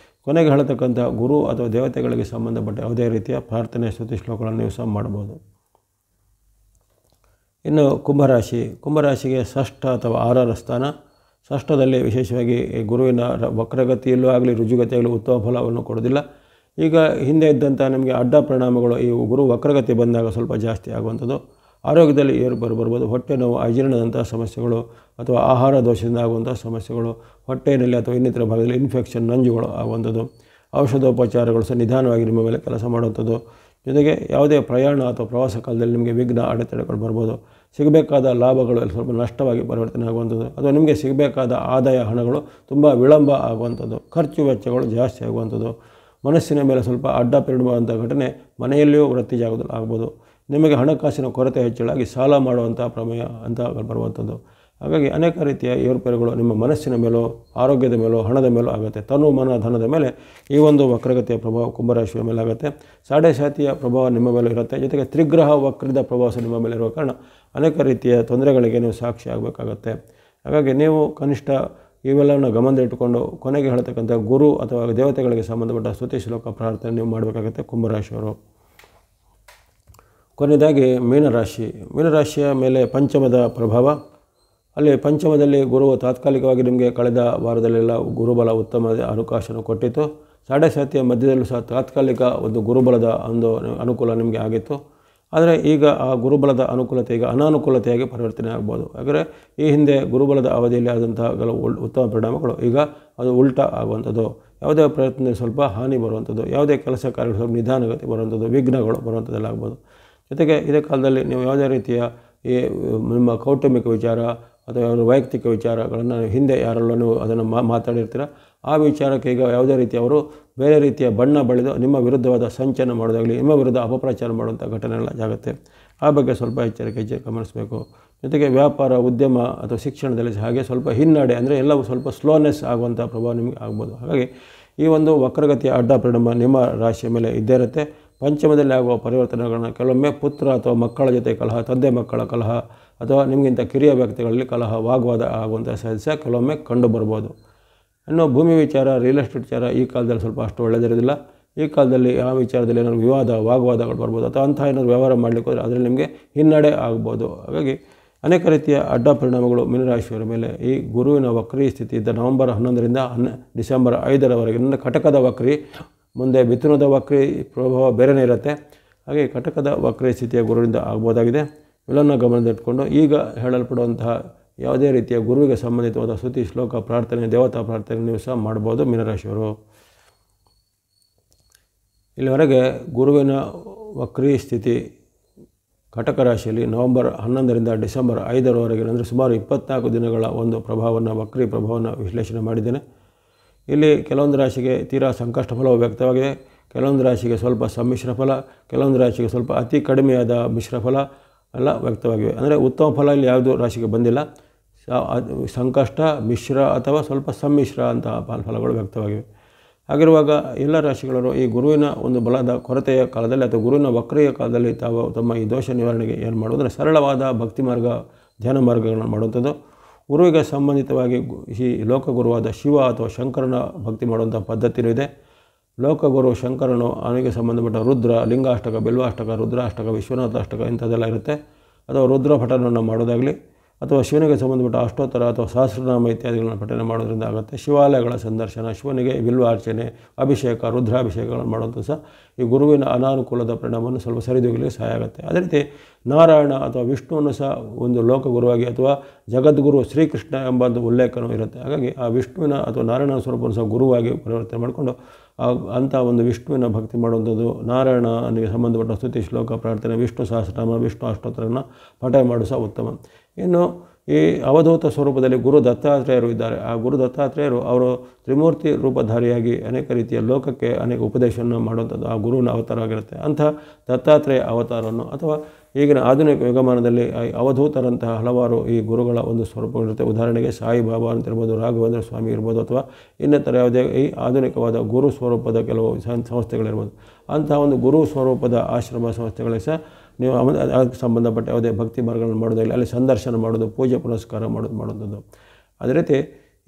S1: ಕೊನೆಗೆ ಹೇಳತಕ್ಕಂಥ ಗುರು ಅಥವಾ ದೇವತೆಗಳಿಗೆ ಸಂಬಂಧಪಟ್ಟ ಯಾವುದೇ ರೀತಿಯ ಪ್ರಾರ್ಥನೆ, ಸ್ತುತಿ ಶ್ಲೋಕಗಳನ್ನು ನೀವು ಸಹ ಮಾಡ್ಬೋದು. ಇನ್ನು ಕುಂಭರಾಶಿ. ಕುಂಭರಾಶಿಗೆ ಷಷ್ಠ ಅಥವಾ 6ರ ಸ್ಥಾನ. ಷಷ್ಠದಲ್ಲಿ ವಿಶೇಷವಾಗಿ ಗುರುವಿನ ವಕ್ರಗತಿಯಲ್ಲೂ ಆಗಲಿ ರುಜುಗತಿಯಲ್ಲೂ ಉತ್ತಮ ಫಲವನ್ನು ಕೊಡೋದಿಲ್ಲ. ಈಗ ಹಿಂದೆ ಇದ್ದಂಥ ನಮಗೆ ಅಡ್ಡ ಪರಿಣಾಮಗಳು ಈ ಗುರು ವಕ್ರಗತಿ ಬಂದಾಗ ಸ್ವಲ್ಪ ಜಾಸ್ತಿ ಆಗುವಂಥದ್ದು. ಆರೋಗ್ಯದಲ್ಲಿ ಏರುಪೇರು ಬರ್ಬೋದು. ಹೊಟ್ಟೆ ನೋವು, ಅಜೀರ್ಣದಂಥ ಸಮಸ್ಯೆಗಳು, ಅಥವಾ ಆಹಾರ ದೋಷದಿಂದ ಆಗುವಂಥ ಸಮಸ್ಯೆಗಳು, ಹೊಟ್ಟೆಯಲ್ಲಿ ಅಥವಾ ಇನ್ನಿತರ ಭಾಗದಲ್ಲಿ ಇನ್ಫೆಕ್ಷನ್, ನಂಜುಗಳು ಆಗುವಂಥದ್ದು. ಔಷಧೋಪಚಾರಗಳು ಸಹ ನಿಧಾನವಾಗಿ ನಿಮ್ಮ ಮೇಲೆ ಕೆಲಸ ಮಾಡುವಂಥದ್ದು. ಜೊತೆಗೆ ಯಾವುದೇ ಪ್ರಯಾಣ ಅಥವಾ ಪ್ರವಾಸ ಕಾಲದಲ್ಲಿ ನಿಮಗೆ ವಿಘ್ನ, ಅಡೆತಡೆಗಳು ಬರ್ಬೋದು. ಸಿಗಬೇಕಾದ ಲಾಭಗಳು ಸ್ವಲ್ಪ ನಷ್ಟವಾಗಿ ಪರಿವರ್ತನೆ ಆಗುವಂಥದ್ದು. ಅಥವಾ ನಿಮಗೆ ಸಿಗಬೇಕಾದ ಆದಾಯ ಹಣಗಳು ತುಂಬ ವಿಳಂಬ ಆಗುವಂಥದ್ದು. ಖರ್ಚು ವೆಚ್ಚಗಳು ಜಾಸ್ತಿ ಆಗುವಂಥದ್ದು. ಮನಸ್ಸಿನ ಮೇಲೆ ಸ್ವಲ್ಪ ಅಡ್ಡ ಪರಿಣಾಮವಂಥ ಘಟನೆ ಮನೆಯಲ್ಲಿಯೂ ವೃತ್ತಿ ಜಾಗದಲ್ಲಿ ಆಗ್ಬೋದು. ನಿಮಗೆ ಹಣಕಾಸಿನ ಕೊರತೆ ಹೆಚ್ಚಳಾಗಿ ಸಾಲ ಮಾಡುವಂಥ ಪ್ರಮೇಯ ಅಂತ ಬರುವಂಥದ್ದು. ಹಾಗಾಗಿ ಅನೇಕ ರೀತಿಯ ಏರುಪೇರುಗಳು ನಿಮ್ಮ ಮನಸ್ಸಿನ ಮೇಲೋ, ಆರೋಗ್ಯದ ಮೇಲೋ, ಹಣದ ಮೇಲೋ ಆಗುತ್ತೆ. ತನು, ಮನ, ಧನದ ಮೇಲೆ ಈ ಒಂದು ವಕ್ರಗತಿಯ ಪ್ರಭಾವ ಕುಂಭರಾಶಿಯ ಮೇಲೆ ಆಗುತ್ತೆ. ಸಾಡೆ ಸಾತಿಯ ಪ್ರಭಾವ ನಿಮ್ಮ ಮೇಲೆ ಇರುತ್ತೆ. ಜೊತೆಗೆ ತ್ರಿಗ್ರಹ ವಕ್ರದ ಪ್ರಭಾವ ನಿಮ್ಮ ಮೇಲೆ ಇರುವ ಕಾರಣ ಅನೇಕ ರೀತಿಯ ತೊಂದರೆಗಳಿಗೆ ನೀವು ಸಾಕ್ಷಿ ಆಗಬೇಕಾಗತ್ತೆ. ಹಾಗಾಗಿ ನೀವು ಕನಿಷ್ಠ ಇವೆಲ್ಲವನ್ನು ಗಮನದಲ್ಲಿಟ್ಟುಕೊಂಡು ಕೊನೆಗೆ ಹೇಳ್ತಕ್ಕಂಥ ಗುರು ಅಥವಾ ದೇವತೆಗಳಿಗೆ ಸಂಬಂಧಪಟ್ಟ ಸ್ತುತಿ ಶ್ಲೋಕ ಪ್ರಾರ್ಥನೆ ನೀವು ಮಾಡಬೇಕಾಗುತ್ತೆ ಕುಂಭರಾಶಿಯವರು. ಕೊನೆಯದಾಗಿ ಮೀನರಾಶಿ. ಮೀನರಾಶಿಯ ಮೇಲೆ ಪಂಚಮದ ಪ್ರಭಾವ. ಅಲ್ಲಿ ಪಂಚಮದಲ್ಲಿ ಗುರುವು ತಾತ್ಕಾಲಿಕವಾಗಿ ನಿಮಗೆ ಕಳೆದ ವಾರದಲ್ಲೆಲ್ಲ ಗುರುಬಲ ಉತ್ತಮ ಅವಕಾಶವನ್ನು ಕೊಟ್ಟಿತ್ತು. ಸಾಡೆ ಸಾತಿಯ ಮಧ್ಯದಲ್ಲೂ ಸಹ ತಾತ್ಕಾಲಿಕ ಒಂದು ಗುರುಬಲದ ಒಂದು ಅನುಕೂಲ ನಿಮಗೆ ಆಗಿತ್ತು. ಆದರೆ ಈಗ ಆ ಗುರುಬಲದ ಅನುಕೂಲತೆ ಈಗ ಅನಾನುಕೂಲತೆಯಾಗಿ ಪರಿವರ್ತನೆ ಆಗ್ಬೋದು. ಹಾಗಾದರೆ ಈ ಹಿಂದೆ ಗುರುಬಲದ ಅವಧಿಯಲ್ಲಿ ಆದಂತಹ ಕೆಲವು ಉತ್ತಮ ಪರಿಣಾಮಗಳು ಈಗ ಅದು ಉಲ್ಟಾ ಆಗುವಂಥದ್ದು. ಯಾವುದೇ ಪ್ರಯತ್ನದಲ್ಲಿ ಸ್ವಲ್ಪ ಹಾನಿ ಬರುವಂಥದ್ದು, ಯಾವುದೇ ಕೆಲಸ ಕಾರ್ಯಗಳು ಸ್ವಲ್ಪ ನಿಧಾನಗತಿ ಬರುವಂಥದ್ದು, ವಿಘ್ನಗಳು ಬರುವಂಥದ್ದೆಲ್ಲ ಆಗ್ಬೋದು. ಜೊತೆಗೆ ಇದೇ ಕಾಲದಲ್ಲಿ ನೀವು ಯಾವುದೇ ರೀತಿಯ ಈ ನಿಮ್ಮ ಕೌಟುಂಬಿಕ ವಿಚಾರ ಅಥವಾ ವೈಯಕ್ತಿಕ ವಿಚಾರಗಳನ್ನು ಹಿಂದೆ ಯಾರೆಲ್ಲ ನೀವು ಅದನ್ನು ಮಾತಾಡಿರ್ತೀರ, ಆ ವಿಚಾರಕ್ಕೆ ಈಗ ಯಾವುದೇ ರೀತಿ ಅವರು ಬೇರೆ ರೀತಿಯ ಬಣ್ಣ ಬಳಿದು ನಿಮ್ಮ ವಿರುದ್ಧವಾದ ಸಂಚಲನ ಮಾಡೋದಾಗಲಿ, ನಿಮ್ಮ ವಿರುದ್ಧ ಅಪಪ್ರಚಾರ ಮಾಡುವಂಥ ಘಟನೆಗಳ ಜಾಗುತ್ತೆ. ಆ ಬಗ್ಗೆ ಸ್ವಲ್ಪ ಎಚ್ಚರಿಕೆ ಗಮನಿಸಬೇಕು. ಜೊತೆಗೆ ವ್ಯಾಪಾರ, ಉದ್ಯಮ ಅಥವಾ ಶಿಕ್ಷಣದಲ್ಲಿ ಹಾಗೆ ಸ್ವಲ್ಪ ಹಿನ್ನಡೆ ಅಂದರೆ ಎಲ್ಲವೂ ಸ್ವಲ್ಪ ಸ್ಲೋನೆಸ್ ಆಗುವಂಥ ಪ್ರಭಾವ ನಿಮಗೆ ಆಗ್ಬೋದು. ಹಾಗಾಗಿ ಈ ಒಂದು ವಕ್ರಗತಿಯ ಅಡ್ಡ ಪರಿಣಾಮ ನಿಮ್ಮ ರಾಶಿಯ ಮೇಲೆ ಇದ್ದೇ ಇರುತ್ತೆ. ಪಂಚಮದಲ್ಲಿ ಆಗುವ ಪರಿವರ್ತನೆಗಳನ್ನು ಕೆಲವೊಮ್ಮೆ ಪುತ್ರ ಅಥವಾ ಮಕ್ಕಳ ಜೊತೆ ಕಲಹ, ತಂದೆ ಮಕ್ಕಳ ಕಲಹ, ಅಥವಾ ನಿಮಗಿಂತ ಕಿರಿಯ ವ್ಯಕ್ತಿಗಳಲ್ಲಿ ಕಲಹ, ವಾಗ್ವಾದ ಆಗುವಂಥ ಸಾಧ್ಯತೆ ಕೆಲವೊಮ್ಮೆ ಕಂಡು ಬರ್ಬೋದು. ಇನ್ನು ಭೂಮಿ ವಿಚಾರ, ರಿಯಲ್ ಎಸ್ಟೇಟ್ ವಿಚಾರ ಈ ಕಾಲದಲ್ಲಿ ಸ್ವಲ್ಪ ಅಷ್ಟು ಒಳ್ಳೆಯದಿರೋದಿಲ್ಲ. ಈ ಕಾಲದಲ್ಲಿ ಆ ವಿಚಾರದಲ್ಲಿ ಏನಾದ್ರು ವಾಗ್ವಾದಗಳು ಬರ್ಬೋದು, ಅಥವಾ ಅಂಥ ಏನಾದ್ರು ವ್ಯವಹಾರ ಮಾಡಲಿಕ್ಕೆ ಹೋದರೆ ಅದರಲ್ಲಿ ನಿಮಗೆ ಹಿನ್ನಡೆ ಆಗ್ಬೋದು. ಹಾಗಾಗಿ ಅನೇಕ ರೀತಿಯ ಅಡ್ಡ ಪರಿಣಾಮಗಳು ಮೀನರಾಶಿಯವರ ಮೇಲೆ ಈ ಗುರುವಿನ ವಕ್ರಿ ಸ್ಥಿತಿ ಇದ್ದ ನವೆಂಬರ್ 11ರಿಂದ ಡಿಸೆಂಬರ್ 5ರವರೆಗೆ ಕಟಕದ ವಕ್ರಿ, ಮುಂದೆ ಮಿಥುನದ ವಕ್ರಿ ಪ್ರಭಾವ ಬೇರೆಯೇ ಇರುತ್ತೆ. ಹಾಗೆ ಕಟಕದ ವಕ್ರಿ ಸ್ಥಿತಿಯ ಗುರುವಿಂದ ಆಗ್ಬೋದಾಗಿದೆ. ಇವೆಲ್ಲವನ್ನು ಗಮನದಲ್ಲಿಟ್ಕೊಂಡು ಈಗ ಹೇಳಲ್ಪಡುವಂತಹ ಯಾವುದೇ ರೀತಿಯ ಗುರುವಿಗೆ ಸಂಬಂಧಿತವಾದ ಸ್ತುತಿ, ಶ್ಲೋಕ, ಪ್ರಾರ್ಥನೆ, ದೇವತಾ ಪ್ರಾರ್ಥನೆ ನೀವು ಸಹ ಮಾಡ್ಬೋದು ಮೀನರಾಶಿಯವರು. ಇಲ್ಲಿವರೆಗೆ ಗುರುವಿನ ವಕ್ರಿ ಸ್ಥಿತಿ ಕಟಕ ರಾಶಿಯಲ್ಲಿ ನವೆಂಬರ್ 11ರಿಂದ ಡಿಸೆಂಬರ್ 5ರವರೆಗೆ ಅಂದರೆ ಸುಮಾರು 24 ದಿನಗಳ ಒಂದು ಪ್ರಭಾವವನ್ನು, ವಕ್ರಿ ಪ್ರಭಾವವನ್ನು ವಿಶ್ಲೇಷಣೆ ಮಾಡಿದ್ದೇನೆ. ಇಲ್ಲಿ ಕೆಲವೊಂದು ರಾಶಿಗೆ ತೀರಾ ಸಂಕಷ್ಟ ಫಲವು ವ್ಯಕ್ತವಾಗಿದೆ, ಕೆಲವೊಂದು ರಾಶಿಗೆ ಸ್ವಲ್ಪ ಸಮ್ಮಿಶ್ರ ಫಲ, ಕೆಲವೊಂದು ರಾಶಿಗೆ ಸ್ವಲ್ಪ ಅತಿ ಕಡಿಮೆಯಾದ ಮಿಶ್ರ ಫಲ ಎಲ್ಲ ವ್ಯಕ್ತವಾಗಿವೆ. ಅಂದರೆ ಉತ್ತಮ ಫಲ ಇಲ್ಲಿ ಯಾವುದೂ ರಾಶಿಗೆ ಬಂದಿಲ್ಲ. ಸಂಕಷ್ಟ, ಮಿಶ್ರ ಅಥವಾ ಸ್ವಲ್ಪ ಸಮ್ಮಿಶ್ರ ಅಂತಹ ಫಲಗಳು ವ್ಯಕ್ತವಾಗಿವೆ. ಹಾಗಿರುವಾಗ ಎಲ್ಲ ರಾಶಿಗಳವರು ಈ ಗುರುವಿನ ಒಂದು ಬಲದ ಕೊರತೆಯ ಕಾಲದಲ್ಲಿ ಅಥವಾ ಗುರುವಿನ ವಕ್ರಿಯ ಕಾಲದಲ್ಲಿ ತಾವು ತಮ್ಮ ಈ ದೋಷ ನಿವಾರಣೆಗೆ ಏನು ಮಾಡುವುದಂದರೆ ಸರಳವಾದ ಭಕ್ತಿ ಮಾರ್ಗ, ಧ್ಯಾನ ಮಾರ್ಗಗಳನ್ನು ಮಾಡುವಂಥದ್ದು. ಗುರುವಿಗೆ ಸಂಬಂಧಿತವಾಗಿ ಈ ಲೋಕಗುರುವಾದ ಶಿವ ಅಥವಾ ಶಂಕರನ ಭಕ್ತಿ ಮಾಡುವಂಥ ಪದ್ಧತಿಯೂ ಇದೆ. ಲೋಕಗುರು ಶಂಕರನು ಅವನಿಗೆ ಸಂಬಂಧಪಟ್ಟ ರುದ್ರ, ಲಿಂಗಾಷ್ಟಕ, ಬಿಲ್ವಾಷ್ಟಕ, ರುದ್ರಾಷ್ಟಕ, ವಿಶ್ವನಾಥಾಷ್ಟಕ ಇಂಥದ್ದೆಲ್ಲ ಇರುತ್ತೆ. ಅಥವಾ ರುದ್ರ ಪಠನವನ್ನು ಮಾಡೋದಾಗಲಿ ಅಥವಾ ಶಿವನಿಗೆ ಸಂಬಂಧಪಟ್ಟ ಅಷ್ಟೋತ್ತರ ಅಥವಾ ಸಹಸ್ರನಾಮ ಇತ್ಯಾದಿಗಳನ್ನು ಪಠನೆ ಮಾಡೋದ್ರಿಂದ ಆಗುತ್ತೆ. ಶಿವಾಲಯಗಳ ಸಂದರ್ಶನ, ಶಿವನಿಗೆ ಬಿಲ್ವಾರ್ಚನೆ, ಅಭಿಷೇಕ, ರುದ್ರಾಭಿಷೇಕಗಳನ್ನು ಮಾಡುವಂಥ ಸಹ ಈ ಗುರುವಿನ ಅನಾನುಕೂಲದ ಪರಿಣಾಮವನ್ನು ಸ್ವಲ್ಪ ಸರಿದೂಗಲಿಕ್ಕೆ ಸಹಾಯ ಆಗುತ್ತೆ. ಅದೇ ರೀತಿ ನಾರಾಯಣ ಅಥವಾ ವಿಷ್ಣುವನ್ನು ಸಹ ಒಂದು ಲೋಕಗುರುವಾಗಿ ಅಥವಾ ಜಗದ್ಗುರು ಶ್ರೀಕೃಷ್ಣ ಎಂಬ ಒಂದು ಉಲ್ಲೇಖನೂ ಇರುತ್ತೆ. ಹಾಗಾಗಿ ಆ ವಿಷ್ಣುವಿನ ಅಥವಾ ನಾರಾಯಣ ಸ್ವರೂಪವನ್ನು ಸಹ ಗುರುವಾಗಿ ಪರಿವರ್ತನೆ ಮಾಡಿಕೊಂಡು ಅಂಥ ಒಂದು ವಿಷ್ಣುವಿನ ಭಕ್ತಿ ಮಾಡುವಂಥದ್ದು, ನಾರಾಯಣನಿಗೆ ಸಂಬಂಧಪಟ್ಟ ಸ್ತುತಿ, ಶ್ಲೋಕ, ಪ್ರಾರ್ಥನೆ, ವಿಷ್ಣು ಸಹಸ್ರನಾಮ, ವಿಷ್ಣು ಅಷ್ಟೋತ್ತರವನ್ನು ಪಠನೆ ಮಾಡೋದು ಸಹ ಉತ್ತಮ. ಇನ್ನು ಈ ಅವಧೂತ ಸ್ವರೂಪದಲ್ಲಿ ಗುರು ದತ್ತಾತ್ರೇಯರು ಇದ್ದಾರೆ. ಆ ಗುರು ದತ್ತಾತ್ರೇಯರು ಅವರು ತ್ರಿಮೂರ್ತಿ ರೂಪಧಾರಿಯಾಗಿ ಅನೇಕ ರೀತಿಯ ಲೋಕಕ್ಕೆ ಅನೇಕ ಉಪದೇಶವನ್ನು ಮಾಡುವಂಥದ್ದು ಆ ಗುರುವಿನ ಅವತಾರವಾಗಿರುತ್ತೆ. ಅಂಥ ದತ್ತಾತ್ರೇಯ ಅವತಾರವನ್ನು ಅಥವಾ ಈಗಿನ ಆಧುನಿಕ ಯುಗಮಾನದಲ್ಲಿ ಅವಧೂತರಂತಹ ಹಲವಾರು ಈ ಗುರುಗಳ ಒಂದು ಸ್ವರೂಪಗಳಿರುತ್ತೆ. ಉದಾಹರಣೆಗೆ ಸಾಯಿಬಾಬಾ ಅಂತ ಇರ್ಬೋದು, ರಾಘವೇಂದ್ರ ಸ್ವಾಮಿ ಇರ್ಬೋದು, ಅಥವಾ ಇನ್ನಿತರ ಯಾವುದೇ ಈ ಆಧುನಿಕವಾದ ಗುರು ಸ್ವರೂಪದ ಕೆಲವು ಸಂಸ್ಥೆಗಳಿರ್ಬೋದು. ಅಂತಹ ಒಂದು ಗುರು ಸ್ವರೂಪದ ಆಶ್ರಮ ಸಂಸ್ಥೆಗಳಿಗೆ ಸಹ ನೀವು ಅದಕ್ಕೆ ಸಂಬಂಧಪಟ್ಟ ಯಾವುದೇ ಭಕ್ತಿ ಮಾರ್ಗಗಳನ್ನು ಮಾಡೋದಾಗಲಿ, ಅಲ್ಲಿ ಸಂದರ್ಶನ ಮಾಡೋದು, ಪೂಜೆ ಪುನಸ್ಕಾರ ಮಾಡುವಂಥದ್ದು. ಅದೇ ರೀತಿ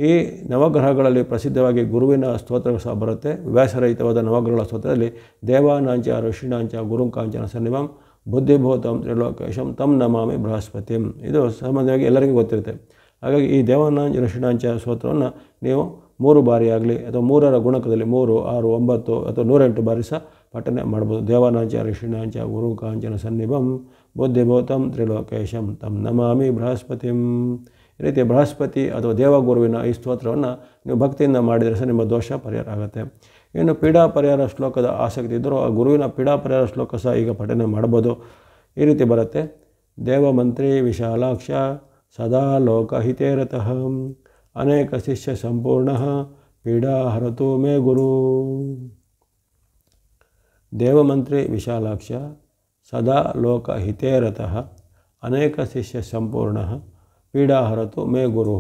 S1: ಈ ನವಗ್ರಹಗಳಲ್ಲಿ ಪ್ರಸಿದ್ಧವಾಗಿ ಗುರುವಿನ ಸ್ತೋತ್ರಗಳು ಸಹ ಬರುತ್ತೆ. ವ್ಯಾಸರಹಿತವಾದ ನವಗ್ರಹಗಳ ಸ್ತೋತ್ರದಲ್ಲಿ ದೇವಾನಾಂಚ ಋಷಿಣಾಂಚ ಗುರುಂಕಾಂಚನ ಸನ್ನಿವಂ ಬುದ್ಧಿಭೂತಂ ತ್ರಿಲೋಕೇಶಂ ತಂ ನಮಾಮಿ ಬೃಹಸ್ಪತಿಂ. ಇದು ಸಾಮಾನ್ಯವಾಗಿ ಎಲ್ಲರಿಗೂ ಗೊತ್ತಿರುತ್ತೆ. ಹಾಗಾಗಿ ಈ ದೇವಾನಾಂಚ ಋಷಿಣಾಂಚ ಸ್ತೋತ್ರವನ್ನು ನೀವು 3 ಬಾರಿ ಆಗಲಿ ಅಥವಾ 3ರ ಗುಣಕದಲ್ಲಿ 3, 6, 9 ಅಥವಾ 108 ಬಾರಿ ಸಹ ಪಠನೆ ಮಾಡ್ಬೋದು. ದೇವಾನಾಂಚ ಋಷಿಣಾಂಚ ಗುರುಕಾಂಚನ ಸನ್ನಿಭಂ ಬುದ್ಧಿಭೂತಂ ತ್ರಿಲೋಕೇಶಂ ತಂ ನಮಾಮಿ ಬೃಹಸ್ಪತಿಂ. ಈ ರೀತಿ ಬೃಹಸ್ಪತಿ ಅಥವಾ ದೇವಗುರುವಿನ ಈ ಸ್ತೋತ್ರವನ್ನು ನೀವು ಭಕ್ತಿಯಿಂದ ಮಾಡಿದರೆ ಸಹ ನಿಮ್ಮ ದೋಷ ಪರಿಹಾರ ಆಗುತ್ತೆ. ಇನ್ನು ಪೀಡಾ ಪರಿಹಾರ ಶ್ಲೋಕದ ಆಸಕ್ತಿ ಇದ್ದರೂ ಆ ಗುರುವಿನ ಪೀಡಾ ಪರಿಹಾರ ಶ್ಲೋಕ ಸಹ ಈಗ ಪಠನೆ ಮಾಡ್ಬೋದು. ಈ ರೀತಿ ಬರುತ್ತೆ. ದೇವಮಂತ್ರಿ ವಿಶಾಲಾಕ್ಷ ಸದಾ ಲೋಕಹಿತೇರತಃ ಅನೇಕ ಶಿಷ್ಯ ಸಂಪೂರ್ಣ ಪೀಡಾ ಹರತು ಮೇ ಗುರು. ದೇವಮಂತ್ರಿ ವಿಶಾಲಾಕ್ಷ ಸದಾ ಲೋಕಹಿತೇರತಃ ಅನೇಕ ಶಿಷ್ಯ ಸಂಪೂರ್ಣ ಪೀಡಾ ಹರತು ಮೇ ಗುರು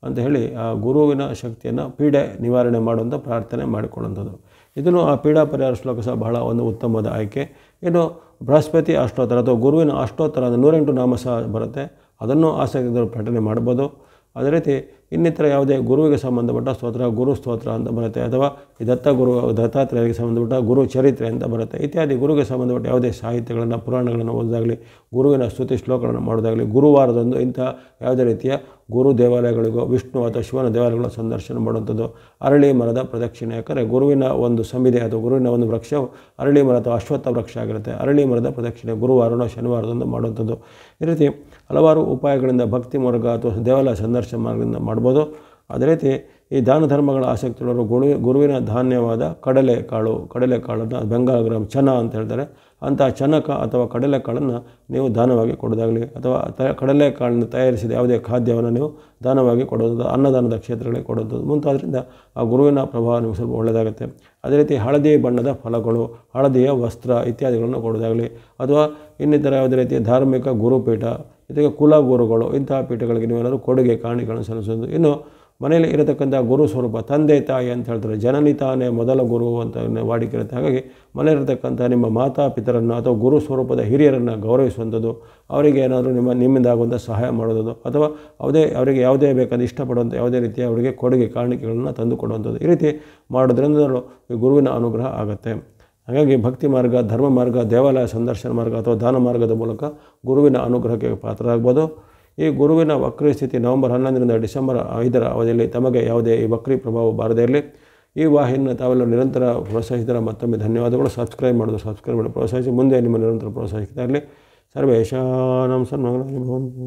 S1: ಅಂತ ಹೇಳಿ ಆ ಗುರುವಿನ ಶಕ್ತಿಯನ್ನು ಪೀಡೆ ನಿವಾರಣೆ ಮಾಡುವಂಥ ಪ್ರಾರ್ಥನೆ ಮಾಡಿಕೊಳ್ಳುವಂಥದ್ದು. ಇದನ್ನು ಆ ಪೀಡಾ ಪರಿಹಾರ ಶ್ಲೋಕ ಸಹ ಬಹಳ ಒಂದು ಉತ್ತಮವಾದ ಆಯ್ಕೆ. ಇನ್ನು ಬೃಹಸ್ಪತಿ ಅಷ್ಟೋತ್ತರ ಅಥವಾ ಗುರುವಿನ ಅಷ್ಟೋತ್ತರ 108 ನಾಮ ಸಹ ಬರುತ್ತೆ. ಅದನ್ನು ಆಸಕ್ತಿಗಳು ಪಠನೆ ಮಾಡ್ಬೋದು. ಅದೇ ರೀತಿ ಇನ್ನಿತರ ಯಾವುದೇ ಗುರುವಿಗೆ ಸಂಬಂಧಪಟ್ಟ ಸ್ತೋತ್ರ, ಗುರು ಸ್ತೋತ್ರ ಅಂತ ಬರುತ್ತೆ, ಅಥವಾ ಈ ದತ್ತಾತ್ರೇಯರಿಗೆ ಸಂಬಂಧಪಟ್ಟ ಗುರು ಚರಿತ್ರೆ ಅಂತ ಬರುತ್ತೆ. ಇತ್ಯಾದಿ ಗುರುವಿಗೆ ಸಂಬಂಧಪಟ್ಟ ಯಾವುದೇ ಸಾಹಿತ್ಯಗಳನ್ನು, ಪುರಾಣಗಳನ್ನು ಓದೋದಾಗಲಿ, ಗುರುವಿನ ಸ್ತುತಿ ಶ್ಲೋಕಗಳನ್ನು ಮಾಡೋದಾಗಲಿ, ಗುರುವಾರದಂದು ಇಂಥ ಯಾವುದೇ ರೀತಿಯ ಗುರು ದೇವಾಲಯಗಳಿಗೋ ವಿಷ್ಣು ಅಥವಾ ಶಿವನ ದೇವಾಲಯಗಳ ಸಂದರ್ಶನ ಮಾಡುವಂಥದ್ದು. ಅರಳಿ ಮರದ ಪ್ರದಕ್ಷಿಣೆ, ಯಾಕಂದರೆ ಗುರುವಿನ ಒಂದು ಸಮಿದೆ ಅಥವಾ ಗುರುವಿನ ಒಂದು ವೃಕ್ಷವು ಅರಳಿ ಮರ ಅಥವಾ ಅಶ್ವತ್ಥ ವೃಕ್ಷ ಆಗಿರುತ್ತೆ. ಅರಳಿ ಮರದ ಪ್ರದಕ್ಷಿಣೆ ಗುರುವಾರನೋ ಶನಿವಾರದಂದು ಮಾಡುವಂಥದ್ದು. ಈ ರೀತಿ ಹಲವಾರು ಉಪಾಯಗಳಿಂದ ಭಕ್ತಿ ಮಾರ್ಗ ಅಥವಾ ದೇವಾಲಯ ಸಂದರ್ಶನ ಮಾರ್ಗದಿಂದ ಮಾಡ್ಬೋದು. ಅದೇ ರೀತಿ ಈ ದಾನ ಧರ್ಮಗಳ ಆಸಕ್ತಿಯುಳ್ಳವರು ಗುರುವಿನ ಧಾನ್ಯವಾದ ಕಡಲೆಕಾಳನ್ನು ಬೆಂಗಾಲ್ ಗ್ರಾಮ್ ಚನ ಅಂತ ಹೇಳ್ತಾರೆ. ಅಂಥ ಚನಕ ಅಥವಾ ಕಡಲೆಕಾಳನ್ನು ನೀವು ದಾನವಾಗಿ ಕೊಡೋದಾಗಲಿ, ಅಥವಾ ಕಡಲೆಕಾಳನ್ನು ತಯಾರಿಸಿದ ಯಾವುದೇ ಖಾದ್ಯವನ್ನು ನೀವು ದಾನವಾಗಿ ಕೊಡೋದು, ಅನ್ನದಾನದ ಕ್ಷೇತ್ರಗಳಿಗೆ ಕೊಡೋದು ಮುಂತಾದ್ರಿಂದ ಆ ಗುರುವಿನ ಪ್ರಭಾವ ನಿಮಗೆ ಸ್ವಲ್ಪ ಒಳ್ಳೆಯದಾಗುತ್ತೆ. ಅದೇ ರೀತಿ ಹಳದಿ ಬಣ್ಣದ ಫಲಗಳು, ಹಳದಿಯ ವಸ್ತ್ರ ಇತ್ಯಾದಿಗಳನ್ನು ಕೊಡೋದಾಗಲಿ, ಅಥವಾ ಇನ್ನಿತರ ಯಾವುದೇ ರೀತಿಯ ಧಾರ್ಮಿಕ ಗುರುಪೀಠ, ಜೊತೆಗೆ ಕುಲಗುರುಗಳು ಇಂತಹ ಪೀಠಗಳಿಗೆ ನೀವೇನಾದರೂ ಕೊಡುಗೆ ಕಾಣಿಕೆಗಳನ್ನು ಸಲ್ಲಿಸೋದು. ಇನ್ನು ಮನೆಯಲ್ಲಿ ಇರತಕ್ಕಂಥ ಗುರು ಸ್ವರೂಪ ತಂದೆ ತಾಯಿ ಅಂತ ಹೇಳ್ತಾರೆ. ಜನನಿ ತಾನೇ ಮೊದಲ ಗುರು ಅಂತ ವಾಡಿಕೆ ಇರುತ್ತೆ. ಹಾಗಾಗಿ ಮನೆಯಲ್ಲಿರತಕ್ಕಂಥ ನಿಮ್ಮ ಮಾತಾ ಪಿತರನ್ನು ಅಥವಾ ಗುರು ಸ್ವರೂಪದ ಹಿರಿಯರನ್ನು ಗೌರವಿಸುವಂಥದ್ದು, ಅವರಿಗೆ ಏನಾದರೂ ನಿಮ್ಮಿಂದ ಆಗುವಂಥ ಸಹಾಯ ಮಾಡೋದು, ಅಥವಾ ಅವರಿಗೆ ಯಾವುದೇ ಬೇಕಾದ ಇಷ್ಟಪಡುವಂಥ ಯಾವುದೇ ರೀತಿಯ ಅವರಿಗೆ ಕೊಡುಗೆ ಕಾಣಿಕೆಗಳನ್ನು ತಂದು ಕೊಡುವಂಥದ್ದು. ಈ ರೀತಿ ಮಾಡೋದ್ರಿಂದ ಈ ಗುರುವಿನ ಅನುಗ್ರಹ ಆಗುತ್ತೆ. ಹಾಗಾಗಿ ಭಕ್ತಿ ಮಾರ್ಗ, ಧರ್ಮ ಮಾರ್ಗ, ದೇವಾಲಯ ಸಂದರ್ಶನ ಮಾರ್ಗ ಅಥವಾ ದಾನ ಮಾರ್ಗದ ಮೂಲಕ ಗುರುವಿನ ಅನುಗ್ರಹಕ್ಕೆ ಪಾತ್ರರಾಗ್ಬೋದು. ಈ ಗುರುವಿನ ವಕ್ರಿ ಸ್ಥಿತಿ ನವೆಂಬರ್ 11ರಿಂದ ಡಿಸೆಂಬರ್ 5ರ ಅವಧಿಯಲ್ಲಿ ತಮಗೆ ಯಾವುದೇ ಈ ವಕ್ರಿ ಪ್ರಭಾವ ಬಾರದೇ ಇರಲಿ. ಈ ವಾಹಿನಿಯನ್ನು ತಾವೆಲ್ಲ ನಿರಂತರ ಪ್ರೋತ್ಸಾಹಿಸಿದರೆ ಮತ್ತೊಮ್ಮೆ ಧನ್ಯವಾದಗಳು. ಸಬ್ಸ್ಕ್ರೈಬ್ ಮಾಡಿ ಪ್ರೋತ್ಸಾಹಿಸಿ. ಮುಂದೆ ನಿಮ್ಮ ನಿರಂತರ ಪ್ರೋತ್ಸಾಹಿಸ್ತಾ ಇರಲಿ. ಸರ್ವೇಷಾಂ ಸನ್ಮಂಗಳಾನಿ ಭವಂತು.